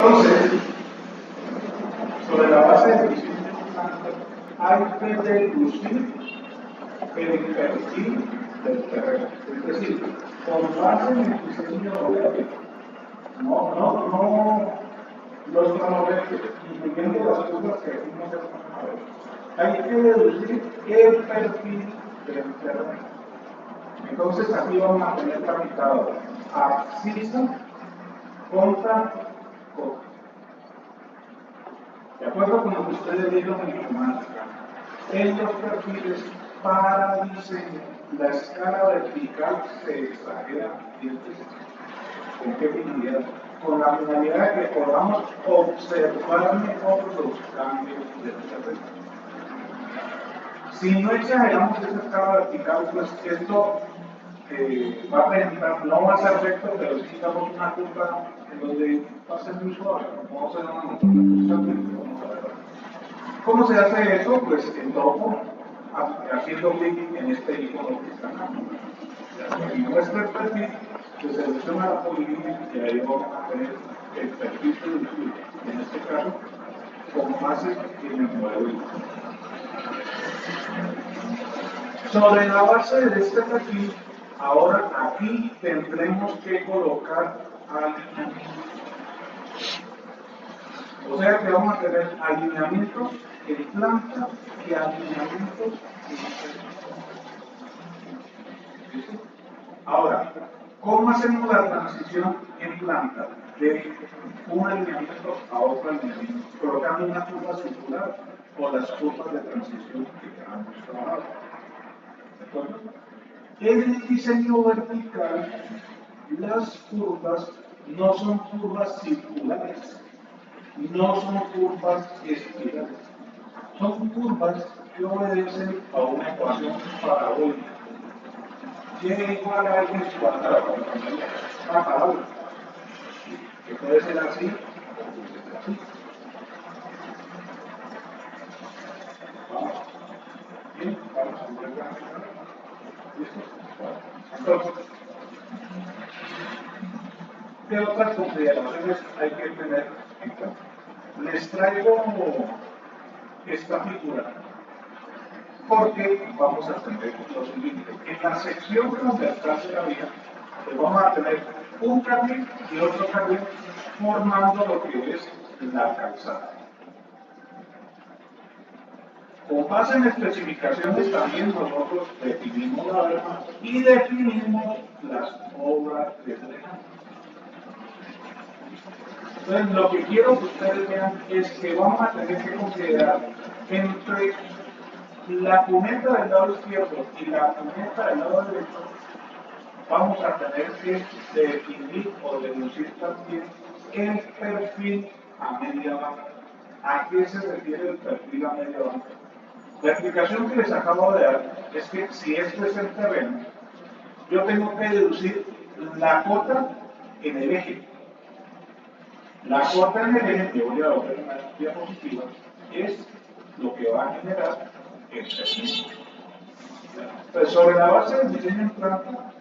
Entonces, sobre la base de diseño hay que deducir el perfil del terreno. Es decir, con base en el diseño no los cronometros, incluyendo las curvas que aquí no se van a ver. Hay que deducir el perfil del terreno. Entonces aquí vamos a tener tramitado abscisa contra costa. De acuerdo con lo que ustedes vieron en informática, en los perfiles para diseño, la escala vertical se exagera 10 veces. ¿Con qué finalidad? Con la finalidad de que podamos observar mejor los cambios del terreno. Si no exageramos esa escala vertical, pues esto va a presentar, no va a ser recto, pero sí damos una curva en donde va a ser muy suave, no se da una montaña. ¿Cómo se hace eso? Pues en topo, haciendo clic en este icono que está acá. En nuestro perfil, se selecciona la polilínea y ahí vamos a tener el perfil producido, en este caso, con base en el modelo. Sobre la base de este perfil, ahora aquí tendremos que colocar alineamientos. O sea que vamos a tener alineamientos en planta y alineamientos en terreno. Ahora, ¿cómo hacemos la transición en planta de un alineamiento a otro alineamiento? Colocando una curva circular o las curvas de transición que ya hemos trabajado. ¿De acuerdo? En el diseño vertical, las curvas no son curvas circulares, no son curvas espirales, son curvas que obedecen a una ecuación parabólica. Y igual a x cuadrado una parábola, que puede ser así o puede ser así. Vamos. Bien, vamos a ver la ¿listo? Entonces, ¿qué otras consideraciones hay que tener en cuenta? Les traigo esta figura porque vamos a tener lo siguiente. En la sección transversal de la vía, vamos a tener un carril y otro carril formando lo que es la calzada. Con base en especificaciones también nosotros definimos la verja y definimos las obras de drenaje. Entonces, lo que quiero que ustedes vean es que vamos a tener que considerar entre la cuneta del lado izquierdo y la cuneta del lado derecho, vamos a tener que definir o deducir también el perfil a media banda. ¿A qué se refiere el perfil a media banda? La explicación que les acabo de dar es que si este es el terreno, yo tengo que deducir la cota en el eje. La cota en el eje, que voy a ver en la diapositiva, es lo que va a generar el perfil. Pues sobre la base del diseño en planta,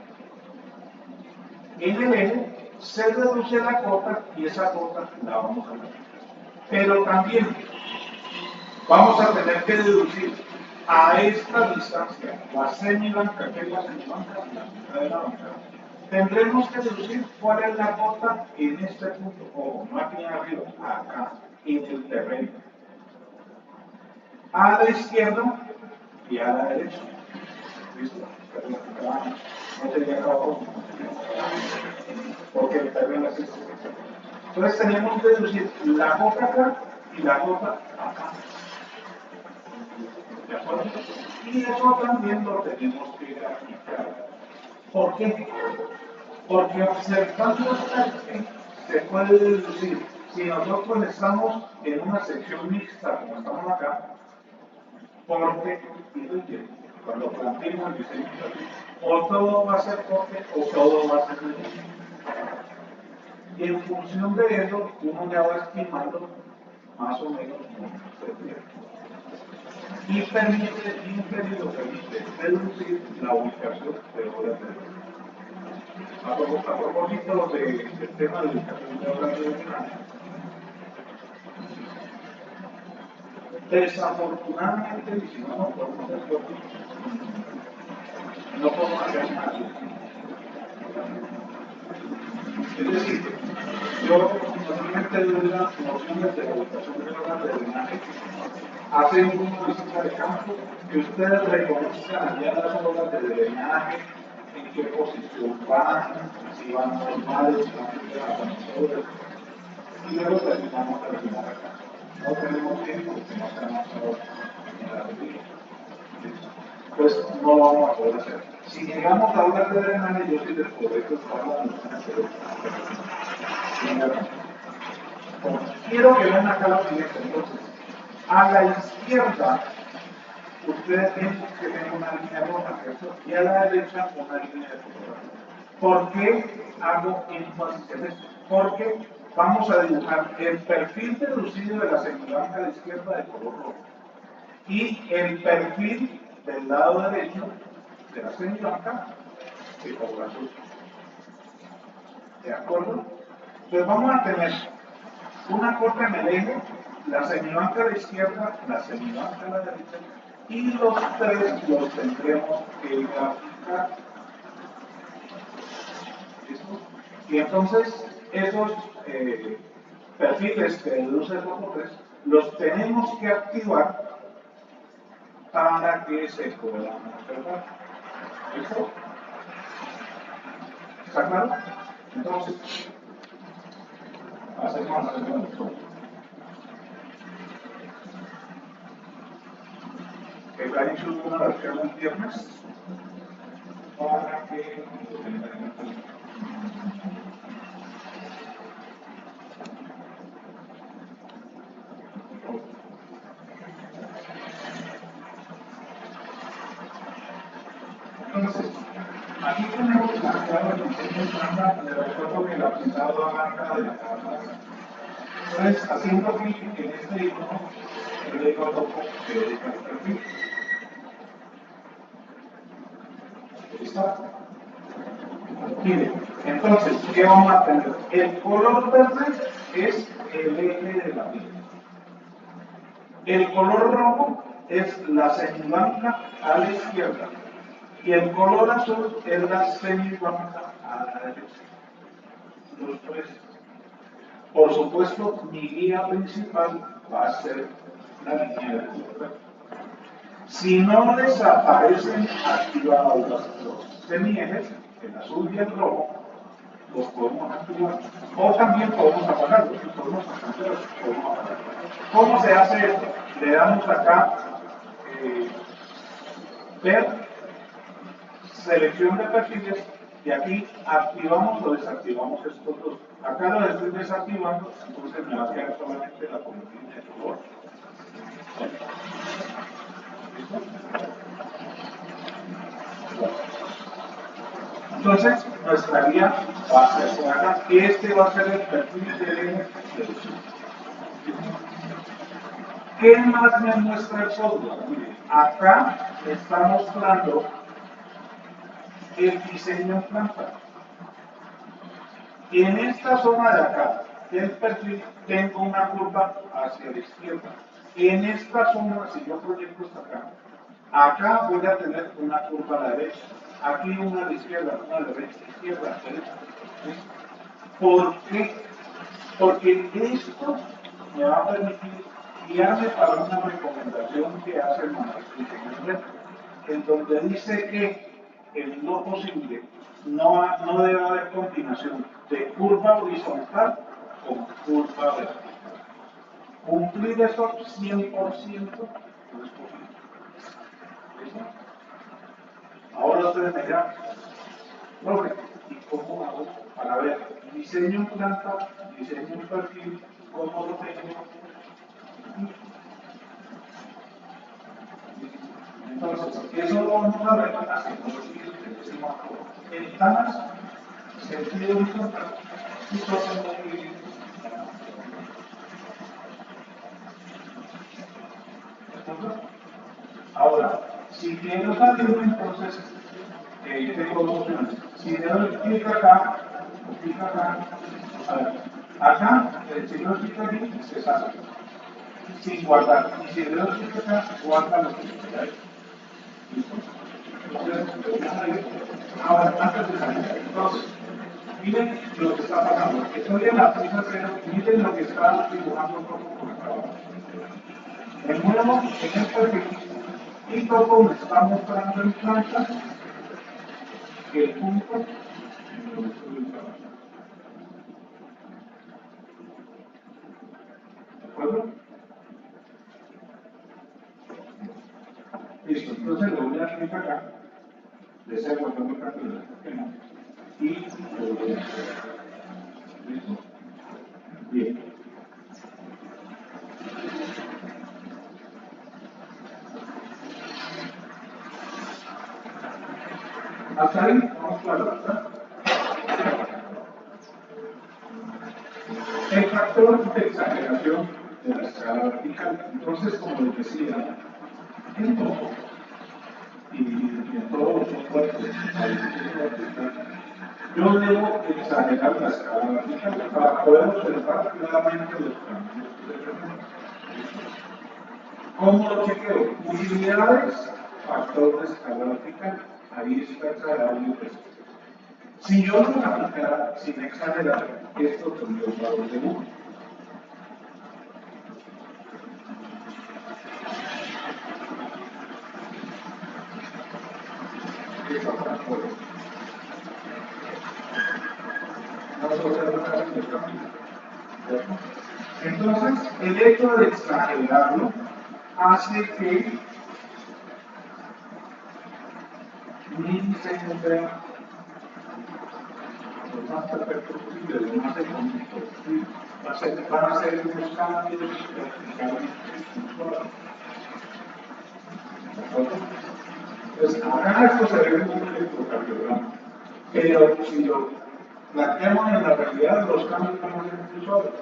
en el eje se reduce la cota y esa cota la vamos a ver. Pero también vamos a tener que deducir a esta distancia, la semibanca, que es la semibanca, la mitad de la banca, tendremos que deducir cuál es la cota en este punto, o no aquí arriba, acá, en el terreno. A la izquierda y a la derecha. ¿Listo? No tenía acabado porque el terreno es este. Entonces tenemos que deducir la cota acá y la cota acá. ¿De acuerdo? Y eso también lo tenemos que graficar. ¿Por qué? Porque observando aquí se puede deducir si nosotros estamos en una sección mixta como estamos acá, porque cuando planteemos el diseño o todo va a ser corte o todo va a ser lineal. Y en función de eso, uno ya va estimando más o menos cómo se ve. Y permite deducir la ubicación de obras de drenaje. A propósito del tema de ubicación de obras de drenaje, Desafortunadamente, y si no, no podemos hacer fotos, no podemos hacer nada. Es decir, yo normalmente doy las nociones de la educación de horas de drenaje, hacen una visita de campo, que ustedes reconozcan ya las obras de drenaje, en qué posición van, si van normales, si van avanzadas, y luego terminamos de terminar acá. No tenemos tiempo porque no tenemos ahora en la revista. Pues no lo vamos a poder hacer. Si llegamos a hablar de drenaje, yo sí les podré prestar la noción de quiero que vean acá lo siguiente. Entonces, a la izquierda, ustedes ven que tengo una línea roja, ¿cierto? Y a la derecha una línea de color. ¿Por qué hago énfasis en esto? Porque vamos a dibujar el perfil reducido de la semibanca a la izquierda de color rojo y el perfil del lado derecho de la semibanca de color azul. ¿De acuerdo? Entonces vamos a tener una corta en el eje, la semibanca a la izquierda, la semibanca a la derecha, y los tres los tendremos que graficar. ¿Listo? Y entonces esos perfiles que deduce el rojo 3 los tenemos que activar para que se puedan observar. ¿Listo? ¿Está claro? Entonces, hacemos esto. El ha hecho una versión el viernes para que lo tengan en cuenta. Entonces, aquí tenemos marcado el diseño estándar de acuerdo que el aplicado arranca de la tabla. Entonces, haciendo clic en este icono, el icono rojo que dedica al perfil. ¿Listo? Miren, entonces, ¿qué vamos a tener? El color verde es el eje de la piel. El color rojo es la semibanca a la izquierda. Y el color azul es la semibanca a la derecha. Los tres. Por supuesto, mi guía principal va a ser la línea de color verde. Si no desaparecen activados los semiejes, el azul y el rojo, los podemos activar. O también podemos apagarlos. Si podemos apagarlos, podemos apagarlos. ¿Cómo se hace esto? Le damos acá ver, selección de perfiles, y aquí activamos o desactivamos estos dos. Acá lo estoy desactivando, entonces me va a quedar solamente la colorina de color. ¿Listo? Entonces, nuestra guía va a ser acá. Este va a ser el perfil de ¿qué más me muestra el software? Miren, acá me está mostrando el diseño en planta. Y en esta zona de acá del perfil tengo una curva hacia la izquierda. En esta zona, si yo proyecto hasta acá voy a tener una curva a la derecha. Aquí una a la izquierda, una a la derecha, izquierda, derecha. ¿Sí? ¿Por qué? Porque esto me va a permitir guiarme para una recomendación que hace el maestro, en donde dice que en lo posible no debe haber combinación de curva horizontal con curva vertical. Cumplir eso 100% no es posible. ¿Listo? Ahora ustedes me dirán, profe, ¿y cómo hago para ver diseño en planta, diseño en perfil, cómo lo tengo? Entonces, eso lo vamos a ver haciendo lo siguiente, decimos ventanas, sentido horizontal y sostenibilidad. Ahora, si quiero salir, entonces tengo dos opciones. Si le doy clic acá, a ver, acá, si no clic aquí, se sale. sin guardar. Y si el dedo chico acá, guarda lo que se ha hecho. ¿Listo? Entonces, ahora, antes de salir, entonces, miren lo que está pasando. Estoy en la pista cero, miren lo que está dibujando un poco por acá. Me muevo en esta registro y Topo me está mostrando en planta el punto en donde estoy ubicado. ¿De acuerdo? Listo, entonces lo voy a clicar acá, deseo guardar mi cartera, y lo voy a hacer. ¿Listo? Bien. Hasta ahí, vamos claro, ¿verdad? El factor de exageración de la escala vertical. Entonces, como les decía, en todo, y en todos los softwares, yo debo exagerar la escala vertical para poder observar claramente los cambios de frecuencia. ¿Cómo lo chequeo? Utilidades, factor de escala vertical. Ahí está exagerado el peso. Si yo lo aplicara sin exagerar, esto tendría un valor de 1. Entonces, el hecho de exagerarlo hace que mi diseño sea lo más perfecto posible, lo más económico posible. Van a ser unos cambios verticalmente controlados. ¿De acuerdo? Entonces, acá esto se ve como un electrocardiograma, pero si lo planteamos en la realidad, los cambios van a ser muy suaves.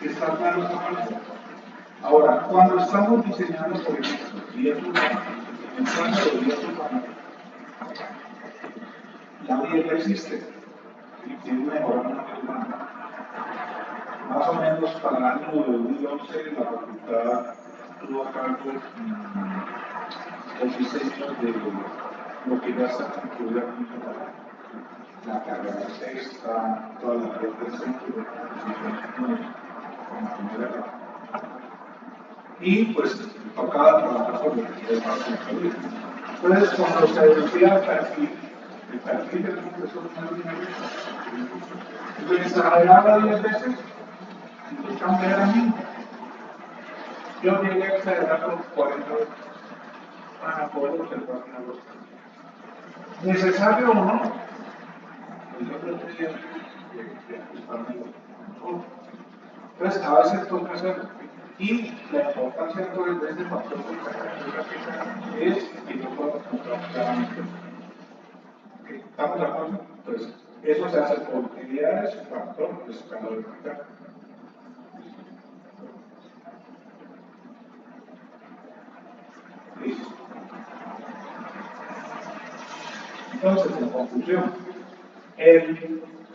Está claro esta parte. Ahora, cuando estamos diseñando, por ejemplo, dieta humana, en el caso de dieta humana, la dieta existe y tiene mejorado una humana. Más o menos para el año 2011, la facultad tuvo a cargo el diseño de lo que ya está concluida la carrera sexta, toda la red del centro, y pues tocaba trabajar sobre el más concluido. Entonces, cuando se decía el perfil del profesor lo exageraba 10 veces y el cambio era mínimo. Yo llegué a exagerarlo 40 veces para poder observar una luz. ¿Necesario o no? Pues yo creo que entonces, a veces toca hacerlo. Y la importancia de este factor de exageración es que yo pueda encontrar claramente. ¿Estamos de acuerdo? Entonces, eso se hace por utilidades, factor de escala vertical. Listo. Entonces, en conclusión,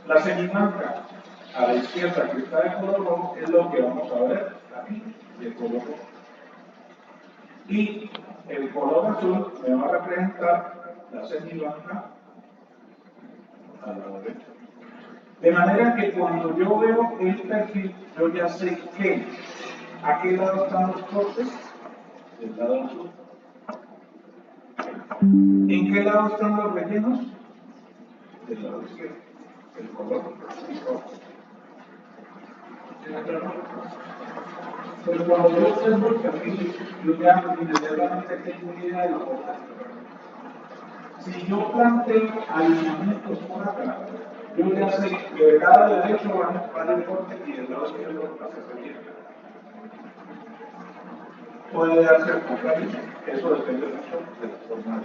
la semimanca a la izquierda que está de color rojo es lo que vamos a ver aquí, de color rojo. Y el color azul me va a representar la semimanca a la derecha. De manera que cuando yo veo el perfil, yo ya sé que a qué lado están los cortes, del lado azul. ¿En qué lado están los rellenos? Del lado izquierdo. El color rojo. Pero cuando yo observo el perfil, yo ya inmediatamente tengo una idea de la forma. Si yo planteo alineamientos por acá, yo ya sé que del lado derecho va a ocupar el corte y del lado izquierdo va a ser bien. Puede darse al contrario, eso depende mucho de la forma.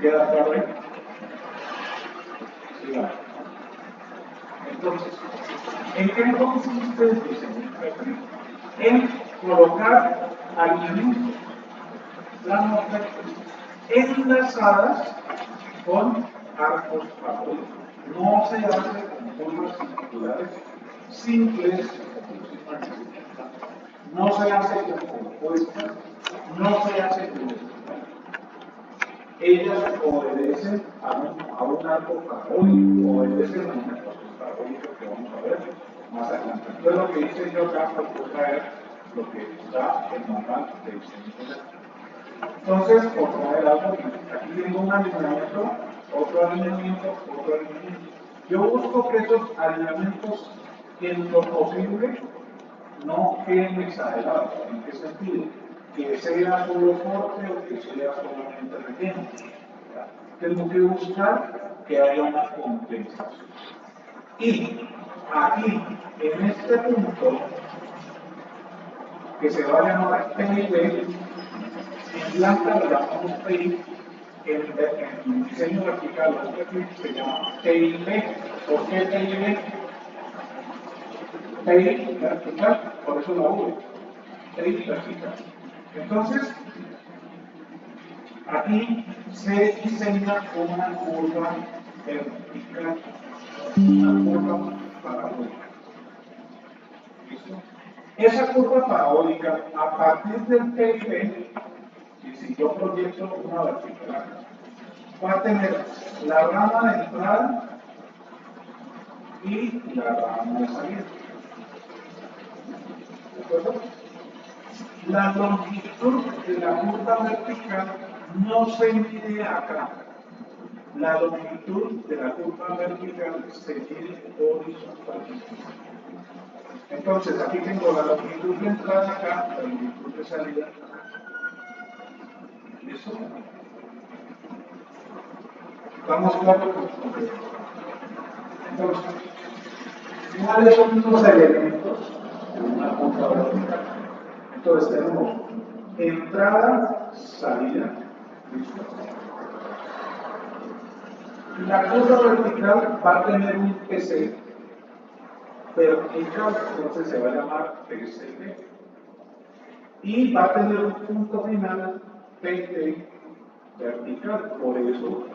¿Queda claro ahí? Sigamos. Entonces, ¿en qué consiste el diseño perfil? En colocar alineamientos, planos rectos, enlazadas con arcos paralelos. No se hace con curvas circulares simples no se hace con compuestas, no se hace con esto. Ellas obedecen a un arco parabólico, obedecen a un arco parabólico que vamos a ver más adelante. Entonces lo que hice yo acá fue traer lo que está en el manual de diseño. Entonces, por traer algo, aquí tengo un alineamiento, otro alineamiento, otro alineamiento. Yo busco que esos alineamientos, en lo posible, no queden exagerados. ¿En qué sentido? Que sea solo corte o que sea solamente relleno. Tengo que buscar que haya una compensación. Y aquí, en este punto, que se va a llamar PIB, en planta lo llamamos PI, en diseño vertical se llama PIB. ¿Por qué PIB? PI vertical, por eso la V. PI vertical. Entonces, aquí se diseña una curva vertical, una curva parabólica. ¿Listo? Esa curva parabólica, a partir del PIB, y si yo proyecto una vertical, va a tener la rama de entrada y la rama de salida. ¿De acuerdo? La longitud de la curva vertical no se mide acá. La longitud de la curva vertical se mide horizontalmente. Entonces, aquí tengo la longitud de entrada acá, la longitud de salida acá. ¿Listo? ¿Estamos claros con esto? Entonces, ¿cuáles son los elementos de una curva vertical? Entonces tenemos entrada, salida, ¿listo? La curva vertical va a tener un PC vertical, entonces se va a llamar PCB. Y va a tener un punto final PT vertical, por eso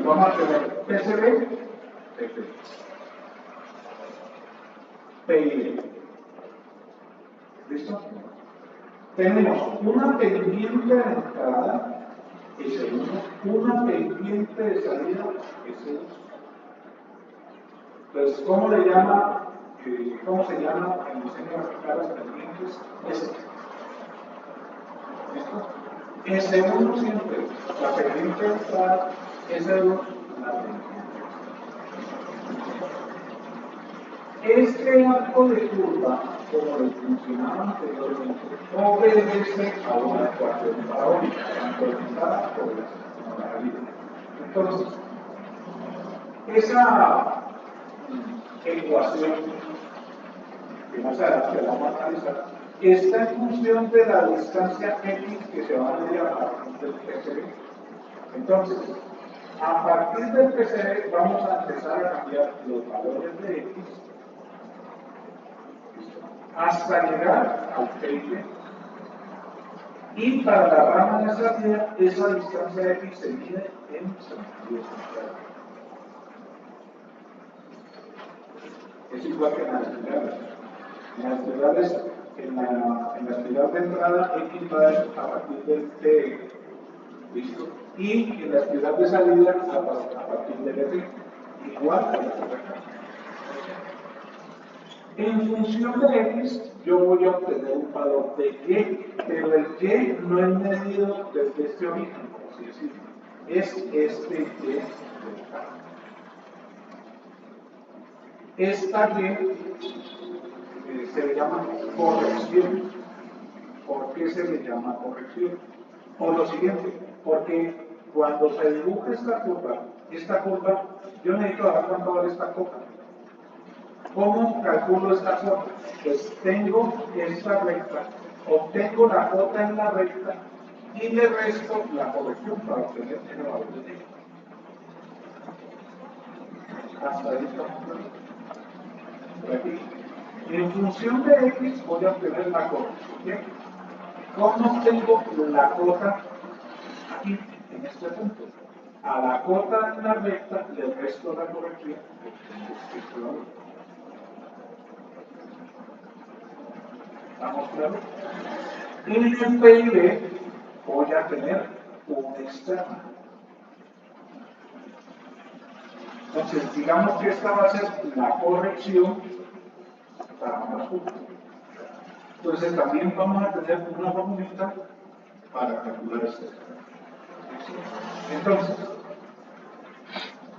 vamos a tener PCB, PT, PIB. ¿Listo? Tenemos una pendiente de entrada, S1, una pendiente de salida, S2. Entonces, ¿cómo se llama en diseño vertical las pendientes? S. ¿Listo? S1 siempre, la pendiente de entrada, S2, la pendiente. Este arco de curva, como les mencionaba anteriormente, obedece a una ecuación parabólica, tanto de entrada como de salida. Entonces, esa ecuación, que más adelante la vamos a analizar, está en función de la distancia x que se va a medir a partir del PCB. Entonces, a partir del PCB vamos a empezar a cambiar los valores de x hasta llegar al PIB. Y para la rama de salida, esa distancia x se mide en sentido contrario. Es igual que en las espirales. En las espirales, en la espiral de entrada, x va a partir del T, ¿listo? Y en la espiral de salida, a partir del F, igual a la de acá. En función de x, yo voy a obtener un valor de y, pero el y no es medido desde este origen, por así decirlo. Es este y de acá. Esta y se le llama corrección. ¿Por qué se le llama corrección? Por lo siguiente, porque cuando se dibuja esta curva, yo necesito saber cuánto vale esta cota. ¿Cómo calculo esta cota? Pues tengo esta recta, obtengo la cota en la recta y le resto la corrección para obtener el valor de y. Hasta ahí estamos claros. Aquí. En función de x voy a obtener la corrección. ¿Bien? ¿Cómo obtengo la cota aquí, en este punto? A la cota en la recta le resto la corrección. ¿Vamos claro? Y en el PIB voy a tener una externa. Entonces, digamos que esta va a ser la corrección para ambas curvas. Entonces, también vamos a tener una formulita para calcular esto. Entonces,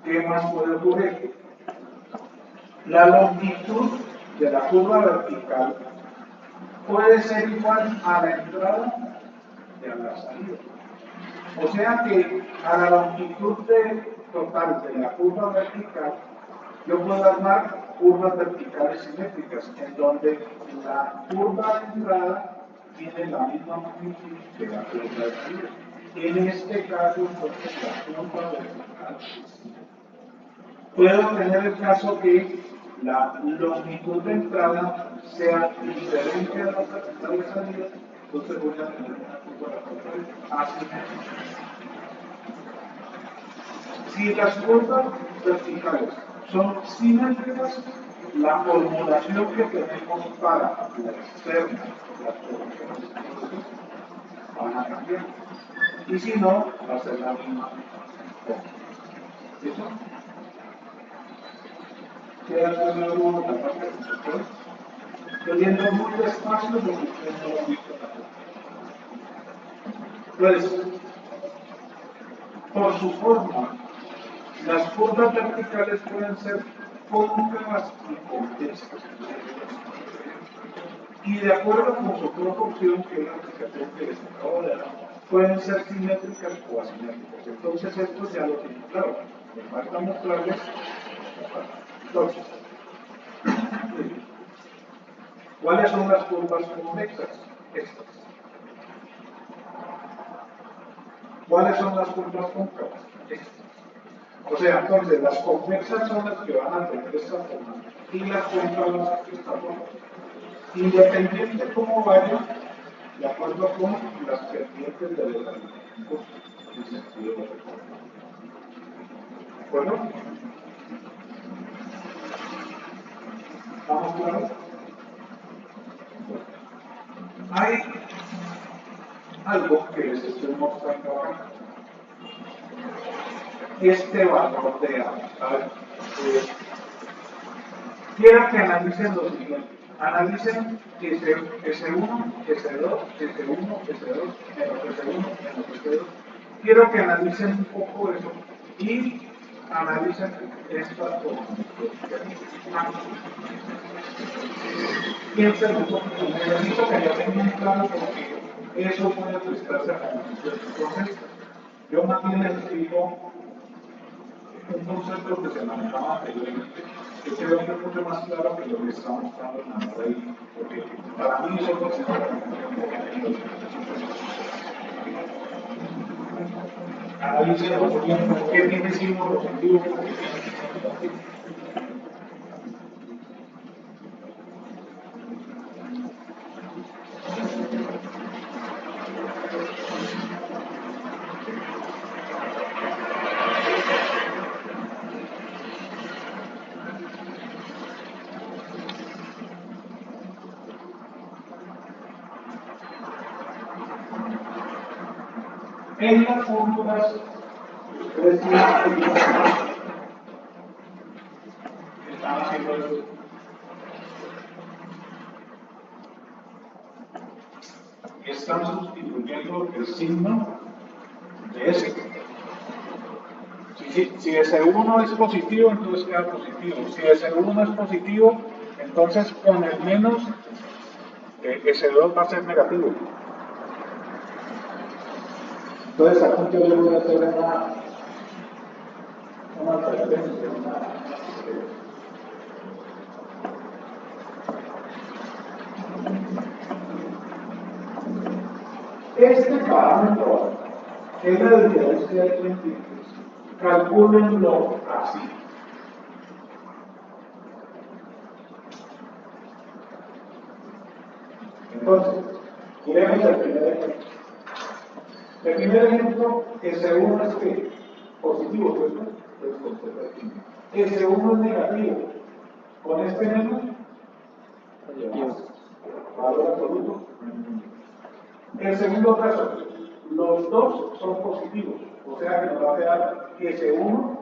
¿qué más puede ocurrir? La longitud de la curva vertical puede ser igual a la entrada y a la salida. O sea que a la longitud total de la curva vertical, yo puedo armar curvas verticales simétricas, en donde la curva de entrada tiene la misma magnitud que la curva de salida. En este caso, entonces, la curva vertical es simétrica. Puedo tener el caso que la longitud de entrada sea diferente a la vertical de salida, entonces voy a tener una curva vertical asimétrica. Si las curvas verticales son simétricas, la formulación que tenemos para la externa, las correcciones van a cambiar. Y si no, va a ser la misma. ¿Listo? Queda claro la parte de nosotros. Estoy yendo muy despacio porque ustedes no lo han visto tampoco. Entonces, por su forma, las curvas verticales pueden ser cóncavas y convexas. Y de acuerdo con su proporción, que es la aplicación que les acabo de dar, pueden ser simétricas o asimétricas. Entonces, esto ya lo tienen claro. Me falta mostrarles. Entonces, ¿cuáles son las curvas convexas? Estas. ¿Cuáles son las curvas cóncavas? Estas. O sea, entonces, las convexas son las que van a tener esta forma y las cóncavas esta forma. Independiente de cómo vaya, de acuerdo con las pendientes de los alimentos en sentido de recorrido. ¿De acuerdo? ¿Vamos claro? Hay algo que les estoy mostrando acá. Este valor de A. A ver, quiero que analicen lo siguiente. Analicen S1, S2, S1, S2, menos S1, menos S2. Quiero que analicen un poco eso y analicen estas cosas. Piensen un poquito, necesito que ya tengan claro porque eso puede prestarse a confusión. Entonces, yo más bien les explico un concepto que se manejaba anteriormente, que creo que es mucho más claro que lo que está mostrando en la nota ahí, porque para mí eso es lo que está analicen por qué tiene signo positivo. En las fórmulas, ustedes están haciendo eso. Están sustituyendo el signo de S. Si S1 es positivo, entonces queda positivo. Si S1 no es positivo, entonces con el menos, S2 va a ser negativo. Entonces aquí yo le voy a hacer una advertencia, este parámetro es la diferencia de científicos. Calcúlenlo así. Entonces, miremos el primer ejemplo. El primer ejemplo, S1 es que positivo, ¿cierto? S1 es negativo. Con este menos, valor absoluto. El segundo caso, los dos son positivos, o sea que nos va a quedar S1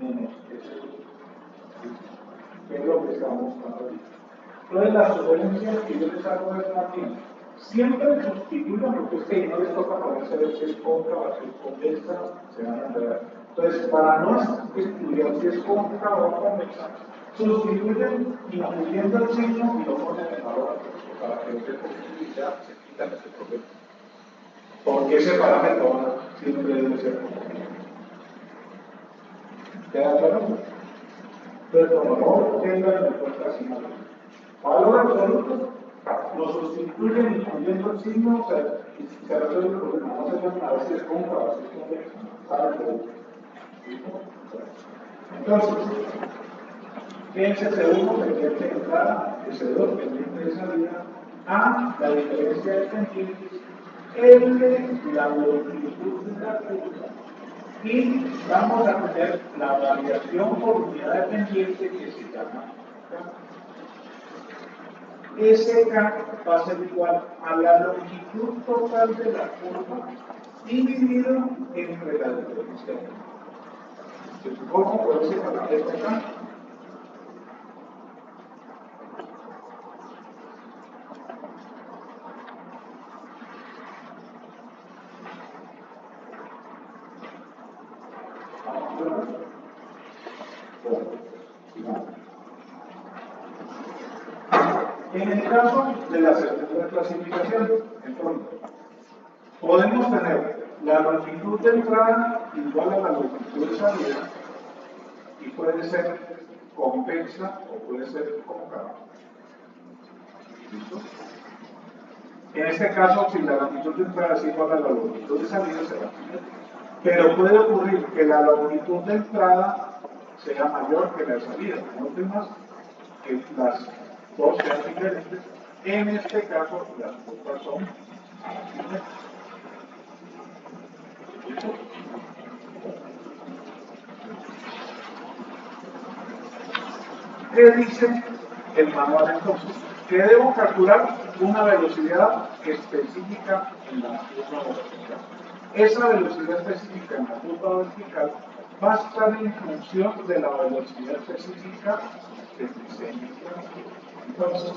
menos S2, que es lo que estamos buscando aquí. Entonces, la sugerencia que yo les hago es también, siempre sustituyan, porque es que no les toca ponerse ver si es cóncava, si es convexa, se van a enredar. Entonces, para no estudiar si es cóncava o convexa, sustituyen incluyendo el signo y lo ponen en valor para que ustedes ya se quitan ese problema. Porque ese parámetro siempre debe ser positivo. ¿Queda claro? Entonces, por favor, tengan en cuenta así. Valor absoluto lo sustituyen incluyendo el signo, o sea, y se resuelve el problema. No se pueden a ver si es cóncava, a ver si es convexa. ¿Saben cómo? Entonces, ese S1 pendiente de entrada, S2 pendiente de salida, A, la diferencia de pendientes, L, la longitud de la curva, y vamos a tener la variación por unidad de pendiente que se llama K. Ese K va a ser igual a la longitud total de la curva dividido entre la diferencia. ¿Cómo puede separar este K? En el caso de la segunda clasificación, entonces, podemos tener la longitud de entrada igual a la longitud de salida y puede ser convexa o puede ser cóncava. ¿Listo? En este caso, si la longitud de entrada es igual a la longitud de salida, será simétrica. Pero puede ocurrir que la longitud de entrada sea mayor que la de salida. No temas que las dos sean diferentes. En este caso, las curvas son asimétricas. ¿Qué dice el manual entonces? Que debo calcular una velocidad específica en la curva vertical. Esa velocidad específica en la curva vertical va a estar en función de la velocidad específica del diseño. Entonces,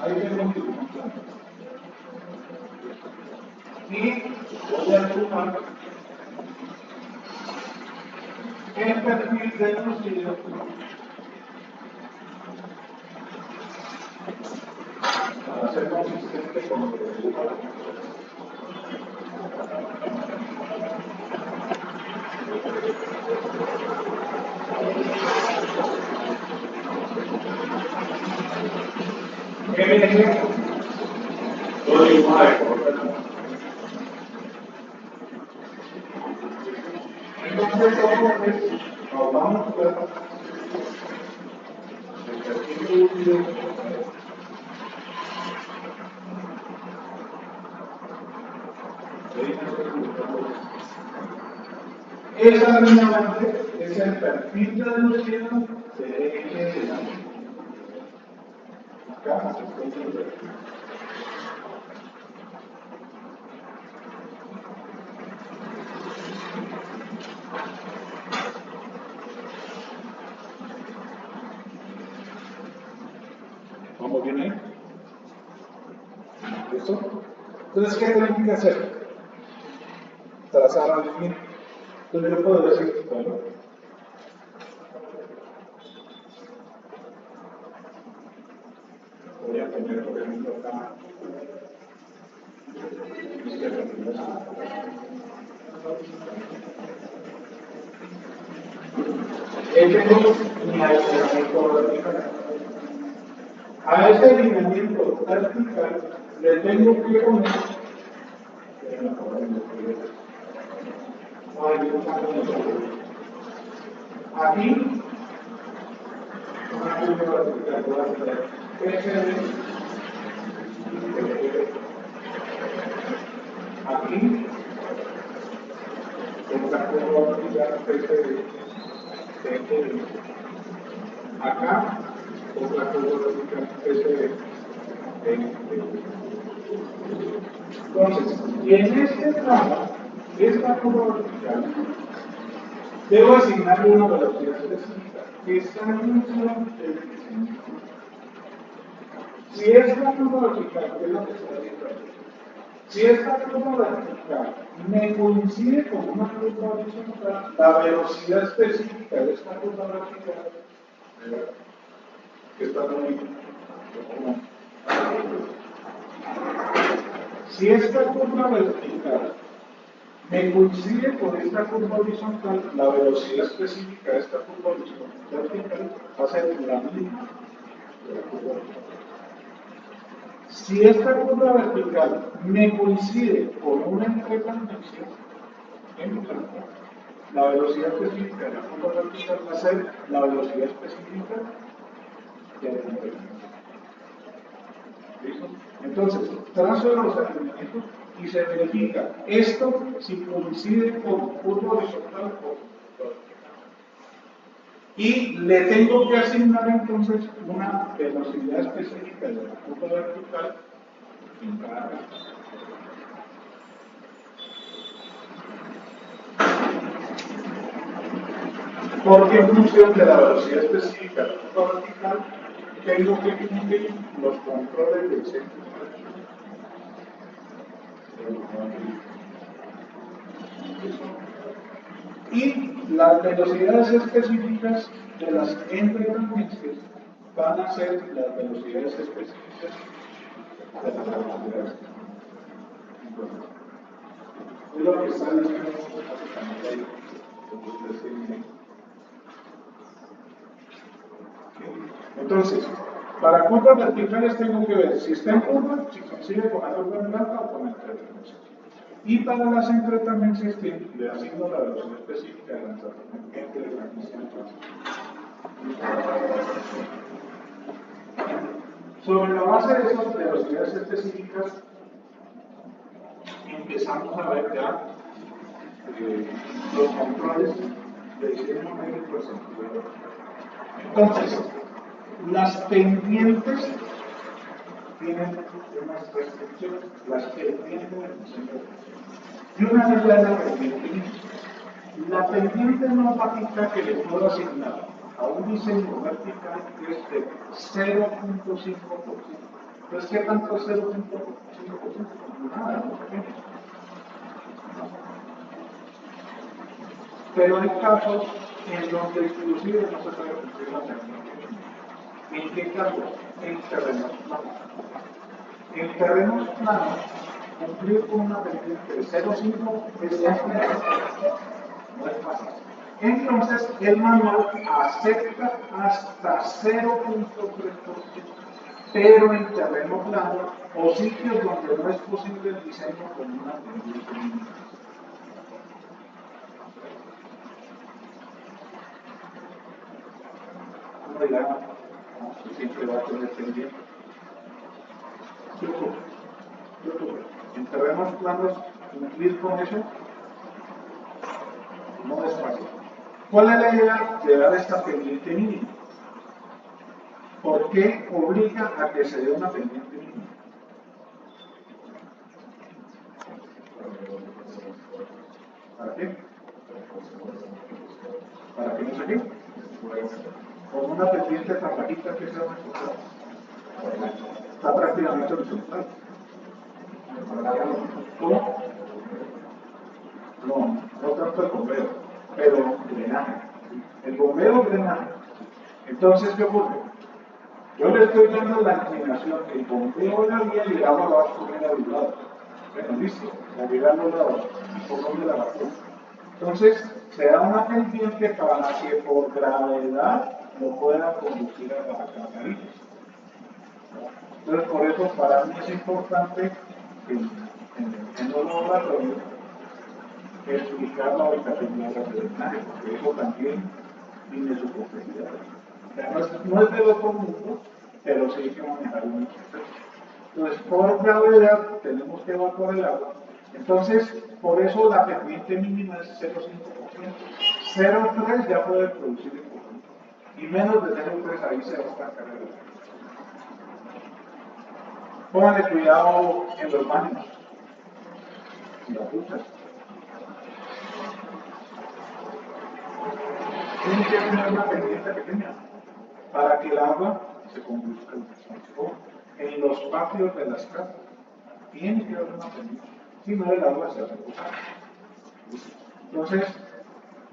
ahí tenemos y voy a sumar el perfil de velocidad para ser consistente con lo que resulta. ¿Qué viene siendo? Todo igual, entonces, ¿cómo es? Nos vamos a ver el perfil útil. Esa línea verde es el perfil de velocidad de eje de la línea. Acá se está diciendo. ¿Vamos bien ahí? ¿Listo? Entonces, ¿qué tengo que hacer? Trazar al límite. Entonces yo puedo decir, bueno, voy a poner, por ejemplo, acá. Tengo mi alineamiento vertical. A ese alineamiento vertical le tengo que poner aquí una curva vertical. Aquí otra curva vertical. Acá otra curva vertical. Entonces, en este plano, esta curva vertical, debo asignarle una velocidad específica que está en función del crecimiento. Si esta curva vertical, que es lo que está haciendo aquí, si esta curva vertical me coincide con una curva horizontal, la velocidad específica de esta curva vertical, que está muy si esta curva vertical me coincide con esta curva horizontal, la velocidad específica de esta curva vertical va a ser la misma de la curva vertical. Si esta curva vertical me coincide con una entretendencia en blanco, la velocidad específica de la curva vertical va a ser la velocidad específica de la entretendencia. ¿Listo? Entonces, trazo los alineamientos y se verifica esto si coincide con curva horizontal o vertical. Y le tengo que asignar entonces una velocidad específica de la curva vertical en cada vez. Porque en función de la velocidad específica de la curva vertical, tengo que cumplir los controles del centro. Y las velocidades específicas de las entretendencias van a ser las velocidades específicas de las velocidades. Es lo que está diciendo básicamente ahí. Entonces, para curvas verticales tengo que ver si está en curva, si coincide con la curva en blanca o con la entretendencia. Y para las entretendencias le asigno la velocidad específica de la entretendencia. Sobre la base de esas velocidades específicas, empezamos a ver ya los controles de diseño médico sentido. Entonces, las pendientes tienen unas restricciones, las pendientes del diseño. Y una de ellas es la pendiente. La pendiente normativa que le puedo asignar a un diseño vertical es de 0.5%. Entonces, ¿qué tanto es 0.5%? Nada, ¿no? Pero hay casos en donde inclusive no se puede cumplir la pendiente. ¿En qué casos? En terrenos planos. En terrenos planos, cumplir con una pendiente de 0.5 es no es fácil. Entonces, el manual acepta hasta 0.3%, pero en terreno plano o sitios donde no es posible el diseño con una pendiente mínima. ¿Cómo dirán? Siempre va a tener pendiente. En terrenos planos, cumplir con eso no es fácil. ¿Cuál es la idea de dar esta pendiente mínima? ¿Por qué obliga a que se dé una pendiente mínima? ¿Para qué? ¿Para que no se qué? Con una pendiente tan bajita que se va a encontrar. Está prácticamente horizontal. ¿Cómo? No tanto el bombeo, pero drenaje. El bombeo es drenaje. Entonces, ¿qué ocurre? Yo le estoy dando la inclinación del bombeo de la vía y el agua va a escurrir a los lados. Bueno, listo, la llega a los lados, por donde la vacuna. Entonces, se da una pendiente para que por gravedad lo pueda conducir a las narices. Entonces, por eso para mí es importante en los laboratorios explicar la ubicación de las drenaje, porque eso también tiene su complejidad. O sea, no es del otro mundo, pero sí hay que manejar un proceso. Entonces, por gravedad tenemos que evacuar el agua. Entonces, por eso la pendiente mínima es 0,5%. 0,3 ya puede producir empujamiento. Y menos de 0,3 ahí se va a estancar el agua. Pónganle cuidado en los baños, en las duchas. Tiene que tener una pendiente pequeña para que el agua se conduzca al transporte. En los patios de las casas tiene que haber una pendiente, si no el agua se va a empujar. Entonces,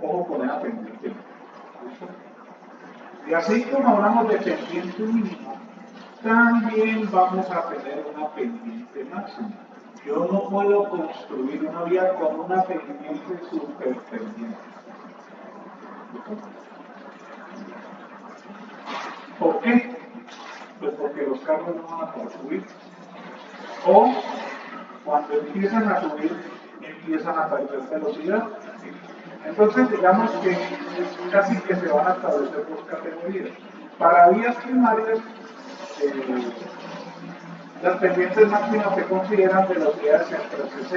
ojo con esa pendiente. Y así como hablamos de pendiente mínima, también vamos a tener una pendiente máxima. Yo no puedo construir una vía con una pendiente superpendiente. ¿Por qué? Pues porque los carros no van a poder subir. O cuando empiezan a subir, empiezan a perder velocidad. Entonces, digamos que casi que se van a establecer dos categorías. Para vías primarias, las pendientes máximas se consideran velocidades entre 60 y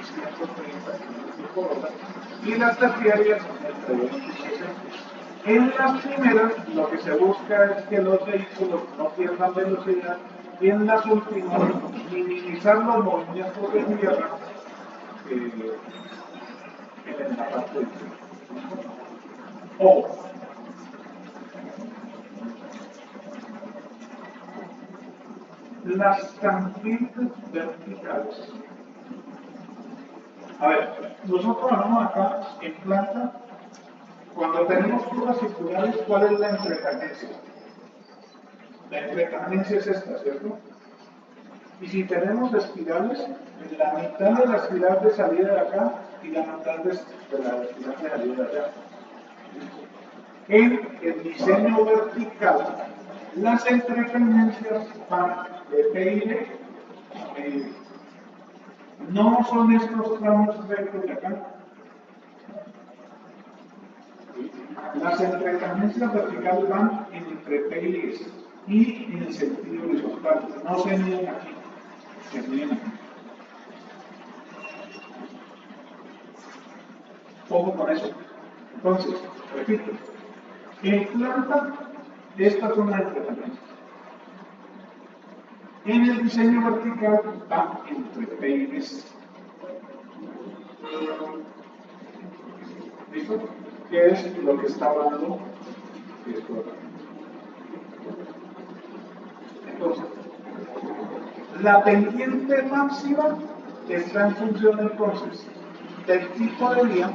130 km por hora y las terciarias entre 20 y 60. En las primeras, lo que se busca es que los vehículos no pierdan velocidad y en las últimas, minimizar los movimientos de tierra en la parte de tierra. O las tangentes verticales. A ver, nosotros hablamos acá en planta, cuando tenemos curvas circulares, ¿cuál es la entretangencia? La entretangencia es esta, ¿cierto? Y si tenemos espirales, la mitad de la espiral de salida de acá y la mitad de la espiral de salida de allá. En el diseño vertical, las entretendencias van de PIB a PIB. No son estos tramos rectos de acá. Las entretendencias verticales van entre PIB y en el sentido horizontal. No se miden aquí, se miden aquí. Ojo con eso. Entonces, repito. En planta, estas son las entretendencias. En el diseño vertical van entre PIBs. ¿Listo? ¿Qué es lo que está hablando esto acá? Entonces, la pendiente máxima está en función entonces del tipo de vía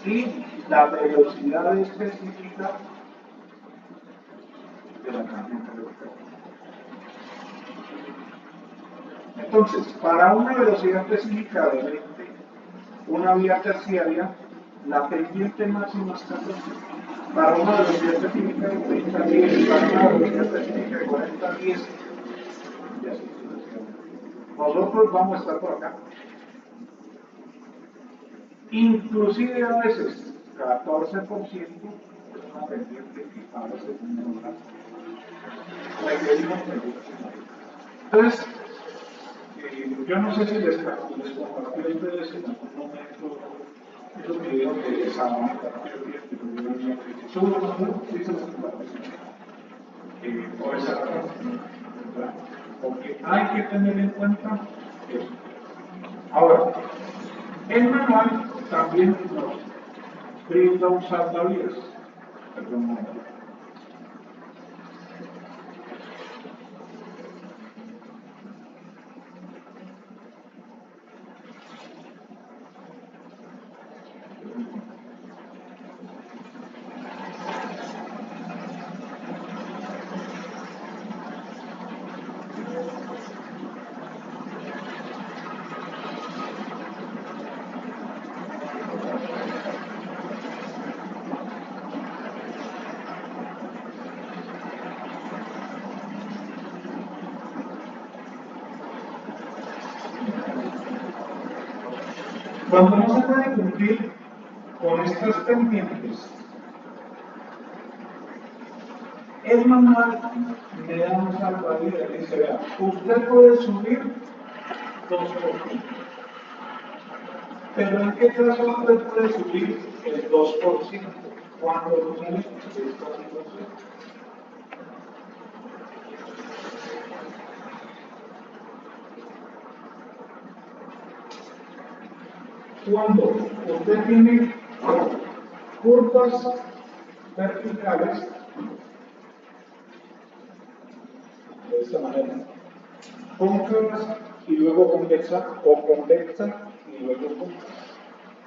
y la velocidad específica de la tangente vertical. Entonces, para una velocidad específica de 20, una vía terciaria, la pendiente máxima está aquí. Para una velocidad específica de 30, 10, para una velocidad específica de 40, 10. Y así sucesivamente. Nosotros vamos a estar por acá. Inclusive a veces, 14% es una pendiente que a veces no da. Requerimos pendientes. Entonces, yo no sé si les compartí a ustedes en algún momento esos videos de Salamanca, sí se los compartí. Por esa razón, ¿verdad? Porque hay que tener en cuenta eso. Ahora, el manual también nos brinda un salvavidas. Perdón, un momento. Cuando no se puede cumplir con estas pendientes, el manual me da un salvavidas y dice, vea, usted puede subir 2%. Pero ¿en qué caso usted puede subir el 2%? Cuando tiene esta situación. Cuando usted tiene curvas verticales, de esta manera, cóncavas y luego convexa, o convexa y luego cóncava.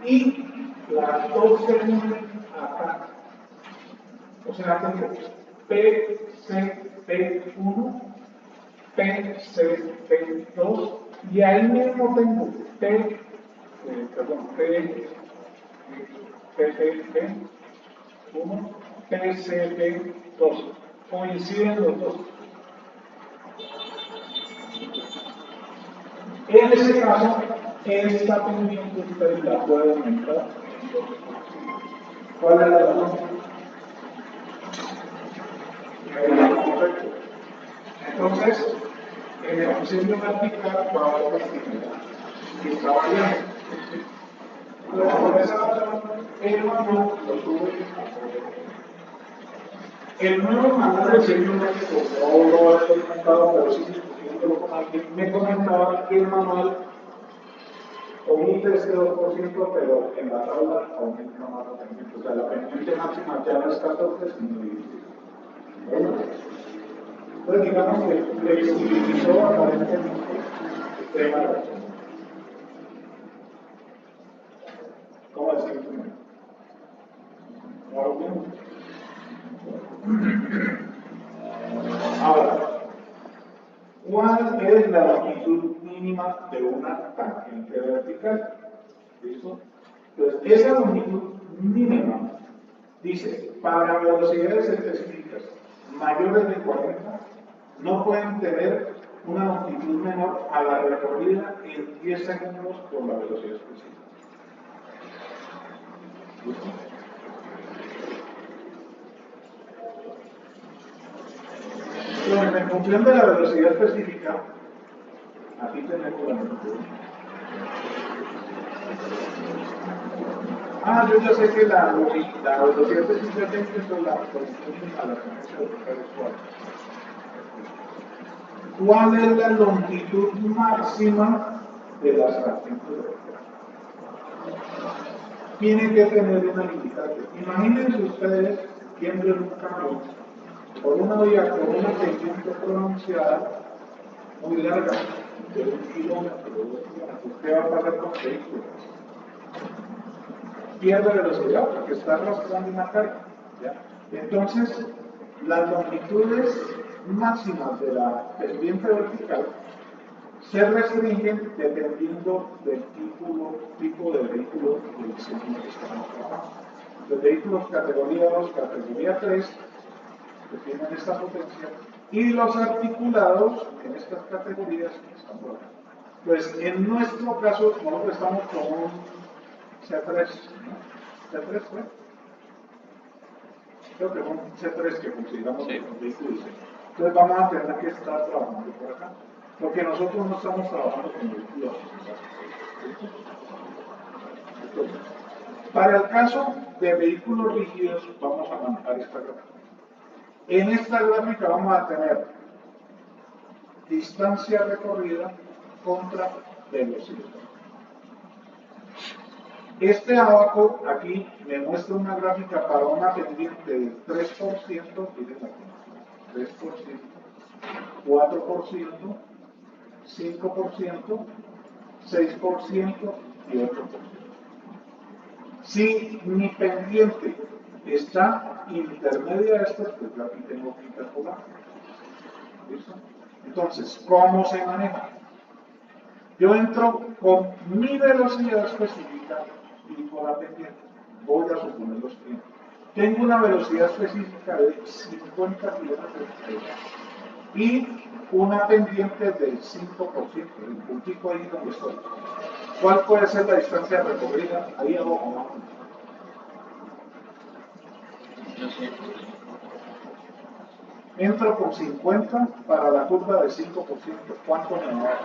Y las dos se unen acá. O sea, tengo PCP1, PCP2, y ahí mismo tengo PCP1, PCP2. Coinciden los dos. En ese caso, esta pendiente usted la puede aumentar. ¿Cuál es la razón? Correcto. Entonces, en el diseño vertical va a haber actividad y está bien. Entonces, por esa razón, el manual lo sube a poder. El nuevo manual de diseño médico, no lo he experimentado, pero sí discutiéndolo con alguien, me comentaba que el manual omite este 2%, pero en la tabla aumenta más la pendiente. O sea, la pendiente máxima ya no es 14, sino 16. Bueno, entonces digamos que flexibilizó aparentemente el tema de la acción. ¿Cómo decirlo? Ahora, ¿cuál es la longitud mínima de una tangente vertical? ¿Listo? Entonces, esa longitud mínima dice, para velocidades específicas mayores de 40, no pueden tener una longitud menor a la recorrida en 10 segundos por la velocidad específica. ¿Listo? Entonces, en función de la velocidad específica, aquí tenemos la longitud. Yo ya sé que la velocidad específica tiene que ser la posición a la frecuencia de los cuadros. ¿Cuál es la longitud máxima de las tangentes? Tienen que tener una limitante. Imagínense ustedes yendo en un camión por una vía con una pendiente pronunciada muy larga, de 1 kilómetro, de 2 kilómetros. ¿Qué va a pasar con el vehículo? Pierde velocidad porque está arrastrando una carga. ¿Ya? Entonces, las longitudes máximas de la pendiente vertical se restringen dependiendo del tipo de vehículo del diseño que estamos trabajando. Los vehículos categoría 2, categoría 3, que tienen esta potencia, y los articulados en estas categorías están por acá. Pues en nuestro caso, nosotros estamos con un C3, ¿no? C3 fue. Creo que fue un C3 que consideramos que los vehículos. Entonces vamos a tener que estar trabajando por acá. Porque nosotros no estamos trabajando con vehículos. Entonces, para el caso de vehículos rígidos, vamos a manejar esta gráfica. En esta gráfica vamos a tener distancia recorrida contra velocidad. Este abajo, aquí, me muestra una gráfica para una pendiente del 3%, miren aquí, 3%, 4%, 5%, 6% y 8%. Si mi pendiente está intermedia a estas, pues yo aquí tengo que interpolar. ¿Listo? Entonces, ¿cómo se maneja? Yo entro con mi velocidad específica y con la pendiente. Voy a suponer los tiempos. Tengo una velocidad específica de 50 kilómetros por hora y una pendiente del 5%, el puntito ahí donde estoy. ¿Cuál puede ser la distancia recorrida ahí abajo? Yo sé. Entro con 50 para la curva de 5%. ¿Cuánto me va a dar?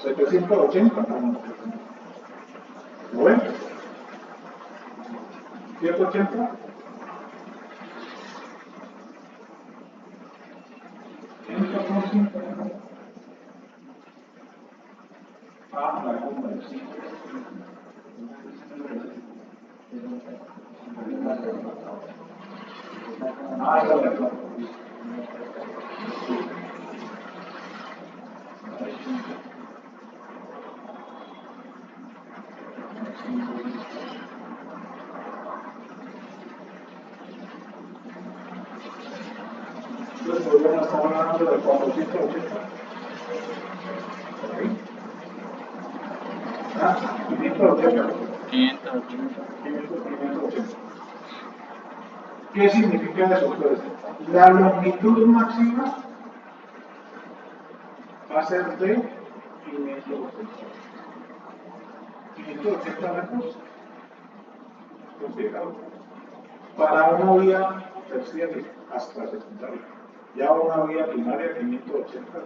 780. ¿Lo ven? 180. Entro con 50. Ah, la curva de 5. Ah, esa es la curva. Entonces podríamos estar hablando de 480. ¿Ok? Ah, 580. 580. 580. ¿Qué significa eso? Pues la longitud máxima va a ser de 580. 580 metros considerado. Para una vía terciaria hasta secundaria. Ya una vía primaria 580.